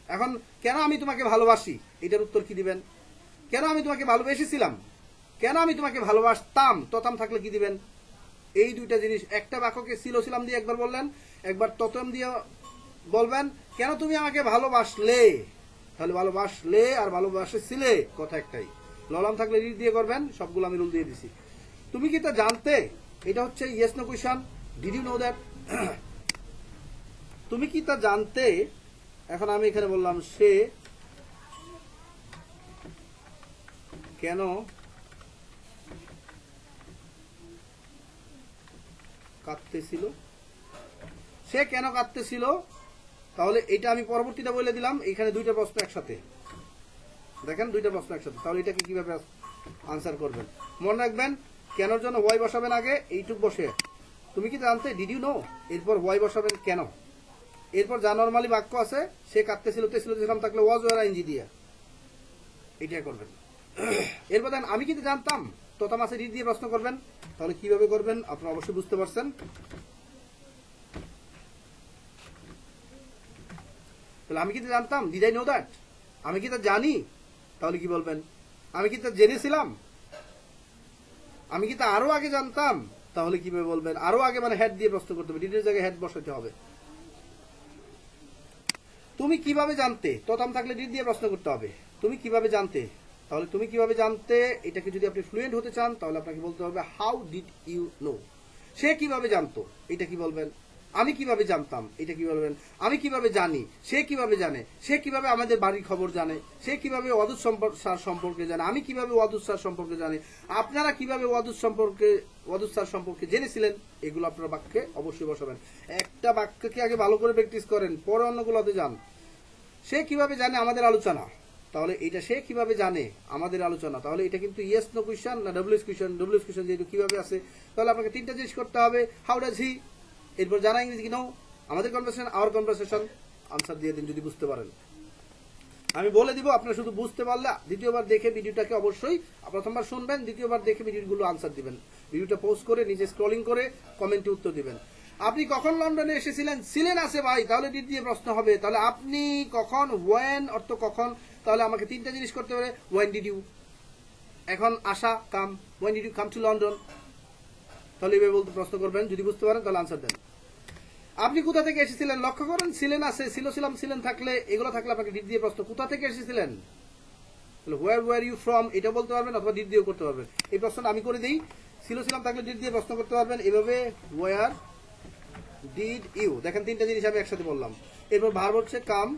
[SPEAKER 1] এখন কেন আমি তোমাকে ভালোবাসি, এটার উত্তর কি দিবেন, কেন আমি তোমাকে ভালোবেসেছিলাম, কেন আমি তোমাকে ভালোবাসতাম, ততাম থাকলে কি দিবেন। এই দুইটা জিনিস, একটা বাক্যকে ছিল ছিলাম দিয়ে একবার বললেন, একবার ততম দিয়ে বলবেন। কেন তুমি আমাকে ভালোবাসলে, তাহলে ভালোবাসলে আর ভালোবাসেছিলে কথা একটাই। ললাম থাকলে রিড দিয়ে করবেন, সবগুলো আমি রুল দিয়ে দিছি। তুমি কি তা জানতে, এটা হচ্ছে yes no question, did you know that. তুমি কি তা জানতে, এখন আমি এখানে বললাম সে কেন কাঁদতেছিল, সে কেন কাঁদতেছিল। তাহলে এটা আমি পরবর্তীটা বলে দিলাম। এখানে দুইটা প্রশ্ন একসাথে, দেখেন দুইটা প্রশ্ন একসাথে। তাহলে এটাকে কিভাবে আনসার করবেন, মনে রাখবেন কেনর জন্য ওয়াই বসাবেন আগে, এইটুক বসে তুমি কি জানতে ডিড ইউ নো, এরপর ওয়াই বসাবেন কেন, এরপর যা নরমালি বাক্য আছে, সে কাঁদতেছিল তেছিল যেরকম থাকলে ওয়াজ ওয়ার আইনজি দিয়ে এটা করবেন। এরপর দেন আমি কিন্তু জানতাম, তোতা মাসে ডিড দিয়ে প্রশ্ন করবেন। তাহলে কিভাবে করবেন আপনারা অবশ্যই বুঝতে পারছেন। তাহলে আমি কিন্তু জানতাম, ডিড আই নো দ্যাট, আমি কি তা জানি, তাহলে কি বলবেন, আমি কি তা জেনেছিলাম, আমি কি তা আরো আগে জানতাম, তাহলে কিভাবে বলবেন, আরো আগে মানে হেড দিয়ে প্রশ্ন করতে হবে, ডিডের জায়গায় হেড বসাতে হবে। তুমি কিভাবে জানতে, ততাম থাকলে ডিড দিয়ে প্রশ্ন করতে হবে, তুমি কিভাবে জানতে। তাহলে তুমি কিভাবে জানতে, এটাকে যদি আপনি ফ্লুয়েন্ট হতে চান তাহলে আপনাকে বলতে হবে হাউ ডিড ইউ নো। সে কিভাবে জানতো, এটা কি বলবেন, আমি কিভাবে জানতাম, এটা কি বলবেন, আমি কিভাবে জানি, সে কিভাবে জানে, সে কিভাবে আমাদের বাড়ির খবর জানে, সে কিভাবে ওয়াদুদ স্যার সম্পর্কে জানে, আমি কিভাবে ওয়াদুদ স্যার সম্পর্কে জানি, আপনারা কিভাবে ওয়াদুদ স্যার সম্পর্কে জেনেছিলেন। এগুলো আপনারা বাক্যে অবশ্যই বসাবেন। একটা বাক্যকে আগে ভালো করে প্র্যাকটিস করেন, পরে অন্যগুলোতে যান। সে কিভাবে জানে আমাদের আলোচনা, তাহলে এটা সে কিভাবে জানে আমাদের আলোচনা, তাহলে এটা কিন্তু ইয়েস নো কোয়েশ্চন না ডব্লিউএস কোয়েশ্চন। ডব্লিউএস কোয়েশ্চন যেহেতু কিভাবে আছে, তাহলে আপনাকে তিনটা জিনিস করতে হবে, হাউ ডাজ হি, এরপর জানা ইংরেজি নো, আমাদের কনভারসেশন, আওয়ার কনভারসেশন, আনসার দিয়ে দিন যদি বুঝতে পারেন। আমি বলে দিব, আপনারা শুধু বুঝতে পারলে দ্বিতীয়বার দেখে ভিডিওটাকে অবশ্যই প্রথমবার শুনবেন, দ্বিতীয়বার দেখে ভিডিওগুলো আনসার দিবেন। ভিডিওটা পোস্ট করে নিজে স্ক্রলিং করে কমেন্টে উত্তর দিবেন। আপনি কখন লন্ডনে এসেছিলেন, ছিলেন আছে ভাই, তাহলে ডিড দিয়ে প্রশ্ন হবে। তাহলে আপনি কখন, ওয়েন অর্থ কখন, তাহলে আমাকে তিনটা জিনিস করতে পারে, ওয়েন ডিড ইউ, এখন আসা come, when did you come to London. তাহলে এভাবে বলতে প্রশ্ন করবেন, যদি বুঝতে পারেন তাহলে আনসার দেন। আপনি কোথা থেকে এসেছিলেন, লক্ষ্য করেন ছিলেন আছে, ছিল ছিলাম ছিলেন থাকলে, এগুলো থাকলে আপনাকে ডিড দিয়ে প্রশ্ন, কোথা থেকে এসেছিলেন, তাহলে হোয়ার ওয়ার ইউ ফ্রম, এটা বলতে পারবেন অথবা ডিড দিয়েও করতে পারবেন। এই প্রশ্নটা আমি করে দিই, ছিল ছিলাম থাকলে ডিড দিয়ে প্রশ্ন করতে পারবেন এভাবে, ওয়ার ডিড ইউ, দেখেন তিনটা জিনিস আমি একসাথে বললাম। এরপর ভার্ব হচ্ছে কাম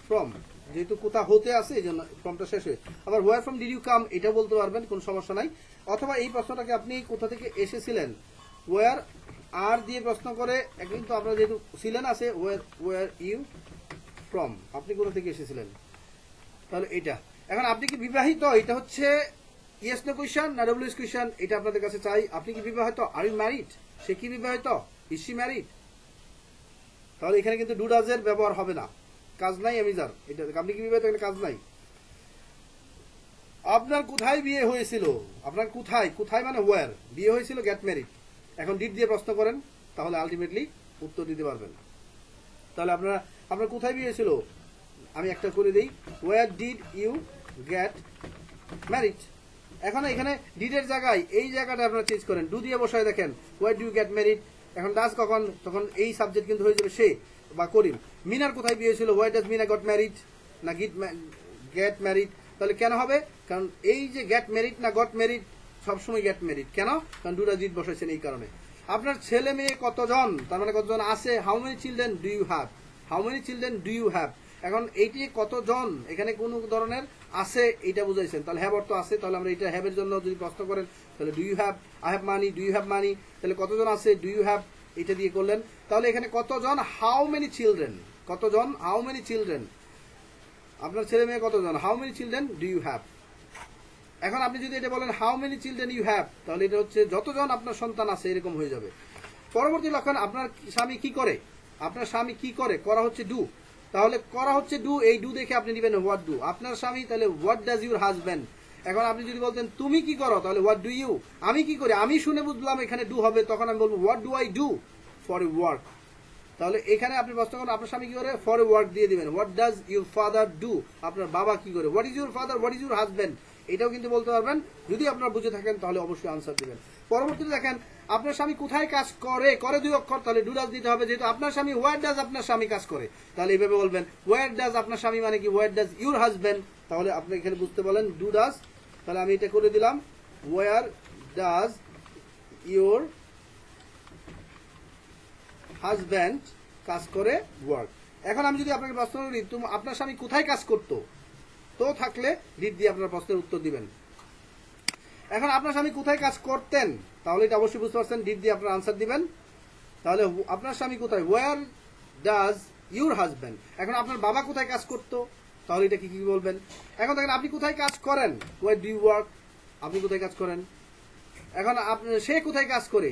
[SPEAKER 1] ফ্রম, যেহেতু কোথা হতে আছে এই জন্য ফ্রমটা শেষ হয়ে, আবার where from did you come এটা বলতে পারবেন, কোনো সমস্যা নাই। অথবা এই প্রশ্নটাকে আপনি কোথা থেকে এসেছিলেন, ওয়ার আর দিয়ে প্রশ্ন করে, কিন্তু আপনার যেহেতু ছিলেন আছে, ওয়ার ইউ ফ্রম, আপনি কোথা থেকে এসেছিলেন, তাহলে এটা। এখন আপনি কি বিবাহিত, এটা হচ্ছে ইয়েস নো কোয়েশ্চন না ডব্লিউএস কোয়েশ্চন, এটা আপনাদের কাছে চাই। আপনি কি বিবাহিত, আর ইউ ম্যারিড, সে কি বিবাহিত, ইজ শি ম্যারিড। তাহলে এখানে কিন্তু ডু ডাজের ব্যবহার হবে না, কাজ নাই এমিজার, এটা আপনি কি বিবাহিত, এখানে কাজ নাই। আপনার কোথায় বিয়ে হয়েছিল, আপনার কোথায়, কোথায় মানে ওয়ার, বিয়ে হয়েছিল গেট ম্যারিড। এখন ডিড দিয়ে প্রশ্ন করেন, তাহলে আলটিমেটলি উত্তর দিতে পারবেন। তাহলে আপনার কোথায় বিয়ে হয়েছিল, আমি একটা করে দিই, where did you get married. এখন এখানে ডিডের জায়গায় এই জায়গাটা আপনারা চেঞ্জ করেন, ডু দিয়ে বসায় দেখেন, where do you get married. এখন ডাজ কখন, তখন এই সাবজেক্ট কিন্তু হয়ে যাবে সে বা করিম। মিনার কোথায় বিয়ে হয়েছিল, where does Meena got married না গেট ম্যারিড। তাহলে কেন হবে? কারণ এই যে গেট ম্যারিড না গট ম্যারিড, সবসময় গেট ম্যারিড। কেন? কারণ ডু ডাজ ডিড বসাইছেন এই কারণে। আপনার ছেলে মেয়ে কতজন, তার মানে কতজন আছে, how many children do you have, how many children do you have. এখন এইটি কতজন, এখানে কোন ধরনের আছে এটা বুঝাইছেন, তাহলে হ্যাভ অর্থ আছে, তাহলে আমরা এটা হ্যাভের জন্য যদি প্রশ্ন করেন তাহলে do you have, I have money, do you have money, তাহলে কতজন আছে, ডু ইউ হ্যাভ, এটা দিয়ে করলেন। তাহলে এখানে কতজন, হাউ মেনি চিলড্রেন, কতজন, হাউ মেনি চিলড্রেন, আপনার ছেলে মেয়ে কতজন, how many children do you have. এখন আপনি যদি এটা বলেন how many children you have, তাহলে এটা হচ্ছে যতজন আপনার সন্তান আছে এরকম হয়ে যাবে। পরবর্তী লক্ষণ, আপনার স্বামী কি করে, আপনার স্বামী কি করে, করা হচ্ছে ডু, তাহলে করা হচ্ছে ডু, এই ডু দেখে আপনি দিবেন হোয়াট ডু, আপনার স্বামী, তাহলে হোয়াট ডাজ ইউর হাজব্যান্ড। এখন আপনি যদি বলতেন তুমি কি করো, তাহলে হোয়াট ডু ইউ, আমি কি করি, আমি শুনে বুঝলাম এখানে ডু হবে, তখন আমি বলবো what do I do for a work. তাহলে এখানে আপনি প্রশ্ন করেন আপনার স্বামী কি করে, ফর এ ওয়ার্ক দিয়ে দিবেন। What does your father do, আপনার বাবা কি করে। What is your father, what is your husband, এটাও কিন্তু বলতে পারবেন। যদি আপনারা বুঝে থাকেন তাহলে অবশ্যই আনসার দিবেন। পরবর্তীতে দেখেন আপনার স্বামী কোথায় কাজ করে, করে দুই অক্ষর, তাহলে ডু ডাজ দিতে হবে। যেহেতু আপনার স্বামী, হোয়ার ডাজ আপনার স্বামী কাজ করে, তাহলে এইভাবে বলবেন হোয়ার ডাজ আপনার স্বামী মানে কি, হোয়ার ডাজ ইউর হাজব্যান্ড, তাহলে আপনি এখানে বুঝতে বলেন ডু ডাজ। তাহলে আমি এটা করে দিলাম, হোয়ার ডাজ ইউর হাজব্যান্ড কাজ করে ওয়ার্ক। এখন আমি যদি আপনাকে প্রশ্ন করি আপনার স্বামী কোথায় কাজ করতো, তো থাকলে ডিড দিয়ে আপনার প্রশ্নের উত্তর দিবেন। এখন আপনার স্বামী কোথায় কাজ করতেন, তাহলে এটা অবশ্যই বুঝতে পারছেন, ডিড দিয়ে আপনার আনসার দিবেন। তাহলে আপনার স্বামী কোথায়, ওয়ার ডাজ ইউর হাজব্যান্ড। এখন আপনার বাবা কোথায় কাজ করতো, তাহলে এটা কি কি বলবেন। এখন দেখেন আপনি কোথায় কাজ করেন, ওয়ার ডু ইউ ওয়ার্ক, আপনি কোথায় কাজ করেন। এখন সে কোথায় কাজ করে,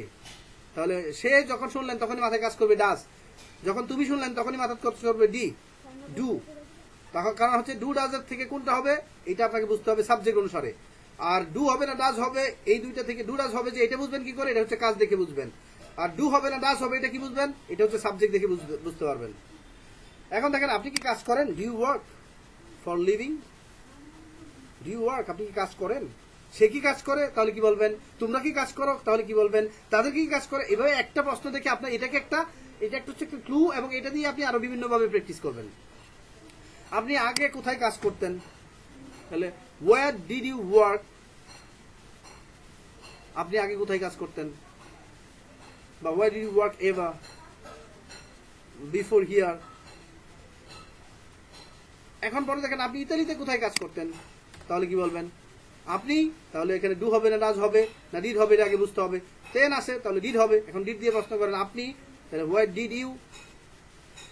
[SPEAKER 1] তাহলে সে যখন শুনলেন তখনই মাথায় কাজ করবে ডাজ, যখন তুমি শুনলেন তখনই মাথায় কাজ করবে ডি, ডু। কারণ হচ্ছে ডু ডাজ এর থেকে কোনটা হবে এটা আপনাকে বুঝতে হবে সাবজেক্ট অনুসারে। আর ডু হবে না ডাজ হবে, এই দুইটা থেকে ডু ডাজ হবে যে এটা বুঝবেন কি করে, এটা হচ্ছে কাজ দেখে বুঝবেন। আর ডু হবে না ডাজ হবে, এটা কি বুঝবেন, এটা হচ্ছে সাবজেক্ট দেখে বুঝতে পারবেন। এখন দেখেন আপনি কি কাজ করেন, do you work for living, do you work, আপনি কি কাজ করেন। সে কি কাজ করে, তাহলে কি বলবেন, তোমরা কি কাজ করো, তাহলে কি বলবেন, তাদের কি কাজ করে। এভাবে একটা প্রশ্ন দেখে আপনার এটাকে এটা একটা হচ্ছে একটা ক্লু, এবং এটা দিয়ে আপনি আরো বিভিন্ন ভাবে প্র্যাকটিস করবেন। আপনি আগে কোথায় কাজ করতেন, তাহলে ওয়ার ডিড ইউ ওয়ার্ক, আপনি আগে কোথায় কাজ করতেন, বা where did you work ever before here. এখন পরে দেখেন আপনি ইতালিতে কোথায় কাজ করতেন, তাহলে কি বলবেন আপনি, তাহলে এখানে ডু হবে না ডাজ হবে না ডিড হবে, এটা আগে বুঝতে হবে। টেন আছে তাহলে ডিড হবে, এখন ডিড দিয়ে প্রশ্ন করেন আপনি, তাহলে হোয়াই ডিড ইউ,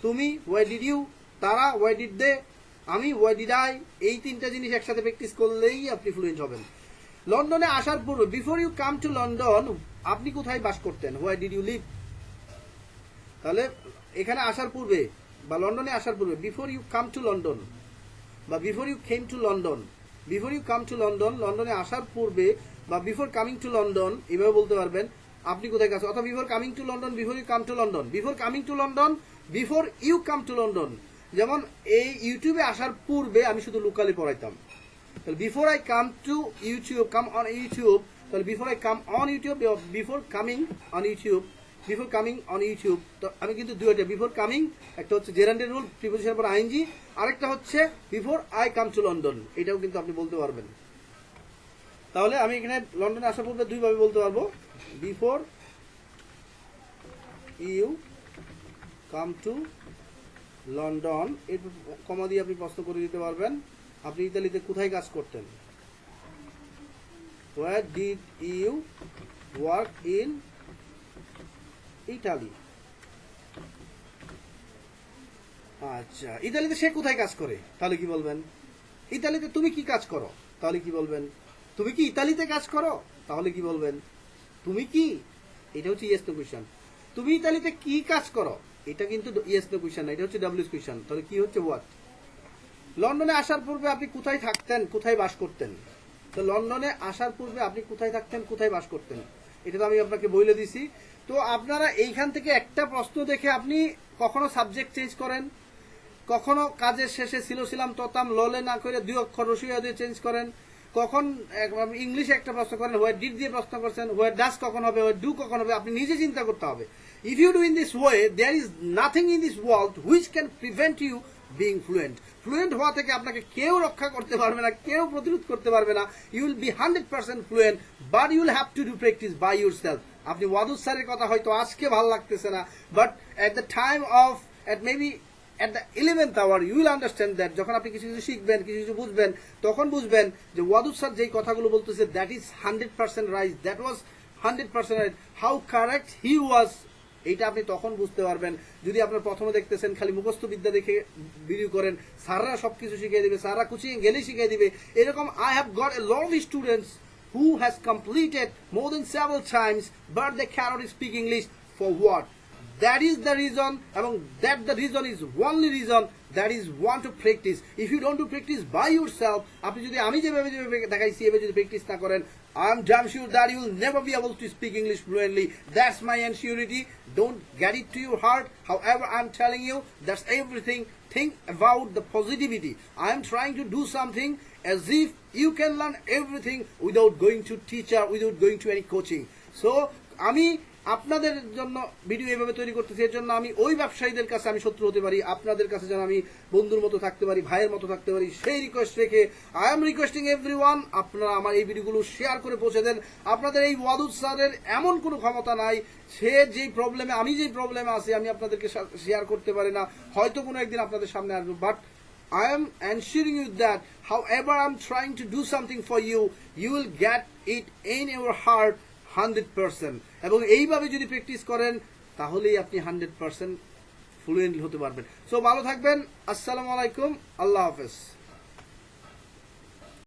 [SPEAKER 1] তুমি হোয়াই ডিড ইউ, তারা হোয়াই ডিড দে, আমি হোয়াই ডিড আই। এই তিনটা জিনিস একসাথে প্র্যাকটিস করলেই আপনি ফ্লুয়েন্ট হবেন। লন্ডনে আসার পূর্বে, before you come to London, আপনি কোথায় বাস করতেন, হোয়াই ডিড ইউ লিভ। তাহলে এখানে আসার পূর্বে বা লন্ডনে আসার পূর্বে, before you come to London বা before you came to London, before you come to London, লন্ডনে আসার পূর্বে বা বিফোর কামিং টু লন্ডন, এভাবে বলতে পারবেন আপনি কোথায় কাজ, অথবা before coming to London, before you come to London, before coming to London, before you come to London. যেমন এই ইউটিউবে আসার পূর্বে আমি শুধু লোকালি পড়াইতাম, তাহলে before I come to YouTube, come on YouTube, তাহলে before I come on YouTube, before coming on YouTube, before coming on YouTube. তো আমি কিন্তু দুইটা, বিফোর কামিং একটা হচ্ছে জেরান্ডের রুল, প্রিপোজিশনের পর আইএনজি, আরেকটা হচ্ছে before I come to London, এটাও কিন্তু আপনি বলতে পারবেন। তাহলে আমি এখানে লন্ডনে আসার পূর্বে দুইভাবে বলতে পারবো, before you come to London, এর কমা দিয়ে আপনি প্রশ্ন করে দিতে পারবেন আপনি ইতালিতে কোথায় কাজ করতেন, where did you work in Italy. আচ্ছা, ইতালিতে সে কোথায় কাজ করে, তাহলে কি বলবেন। ইতালিতে তুমি কি কাজ করো, তাহলে কি বলবেন। তুমি কি ইতালিতে কাজ করো, তাহলে কি বলবেন। তুমি কি, এটা হচ্ছে ইয়েস নো কোয়েশ্চেন। তুমি ইতালিতে কি কাজ করো, এটা কিন্তু ইয়েস নো কোয়েশ্চেন না, এটা হচ্ছে ডাব্লিউএস কোয়েশ্চেন। তাহলে কি হচ্ছে হোয়াট। লন্ডনে আসার পূর্বে আপনি কোথায় থাকতেন, কোথায় বাস করতেন। তো লন্ডনে আসার পূর্বে আপনি কোথায় থাকতেন, কোথায় বাস করতেন, এটা তো আমি আপনাকে বলে দিছি। তো আপনারা এইখান থেকে একটা প্রশ্ন দেখে আপনি কখনো সাবজেক্ট চেঞ্জ করেন, কখনো কাজের শেষে ছিলাম ততাম ললে না করে দুই অক্ষর রসিয়া দিয়ে চেঞ্জ করেন, কখন ইংলিশে একটা প্রশ্ন করেন, হোয়ার ডিড দিয়ে প্রশ্ন করছেন, হোয়ার ডাস কখন হবে, হোয়ার ডু কখন হবে, আপনি নিজে চিন্তা করতে হবে। If you do in this way, there is nothing in this world which can prevent you being fluent. Fluent হওয়া থেকে আপনাকে কেউ রক্ষা করতে পারবে না, কেউ প্রতিরোধ করতে পারবে না। You will be 100% fluent, but you will have to do practice by yourself. আপনি ওয়াদুদ স্যারের কথা হয়তো আজকে ভালো লাগতেছে না, but at the time of maybe at the 11th hour you will understand that যখন আপনি কিছু কিছু শিখবেন, কিছু কিছু বুঝবেন, তখন বুঝবেন যে ওয়াদুদ স্যার যেই কথাগুলো বলতেছে that is 100% right, that was 100% right, how correct he was, এইটা আপনি তখন বুঝতে পারবেন। যদি আপনার প্রথমে দেখতেছেন খালি মুখস্থ বিদ্যা দেখে ভিডিও করেন, স্যাররা সবকিছু শিখিয়ে দিবে, স্যাররা কোচিং গেলেই শিখিয়ে দিবে, এরকম I have got a lot of students who has completed more than several times but they cannot speak English. For what? That is the reason, এবং that the reason is only reason, that is want to practice. If you don't do practice by yourself, আপনি যদি আমি যেভাবে দেখাইছি এভাবে যদি practice না করেন, I am damn sure that you will never be able to speak English fluently. That's my surety. Don't get it to your heart. However, I'm telling you, that's everything. Think about the positivity. I am trying to do something as if you can learn everything without going to teacher, without going to any coaching. So, আমি আপনাদের জন্য video এইভাবে তৈরি করতেছি, এর জন্য আমি ওই ব্যবসায়ীদের কাছে আমি শত্রু হতে পারি, আপনাদের কাছে যেন আমি বন্ধুর মতো থাকতে পারি, ভাইয়ের মতো থাকতে পারি, সেই রিকোয়েস্ট রেখে আই এম রিকোয়েস্টিং এভরিওয়ান, আপনারা আমার এই ভিডিওগুলো শেয়ার করে পৌঁছে দেন। আপনাদের এই ওয়াদুদ স্যারের এমন কোনো ক্ষমতা নাই, সে যেই প্রবলেমে, আমি যেই প্রবলেমে আছি, আমি আপনাদেরকে শেয়ার করতে পারি না, হয়তো কোনো একদিন আপনাদের সামনে আসবো, but I am ensuring you that however I'm trying to do something for you, you will get it in your heart 100%, এবং এইভাবে যদি প্র্যাকটিস করেন তাহলেই আপনি 100% ফ্লুয়েন্ট হতে পারবেন। সো ভালো থাকবেন, আসসালামু আলাইকুম, আল্লাহ হাফেজ।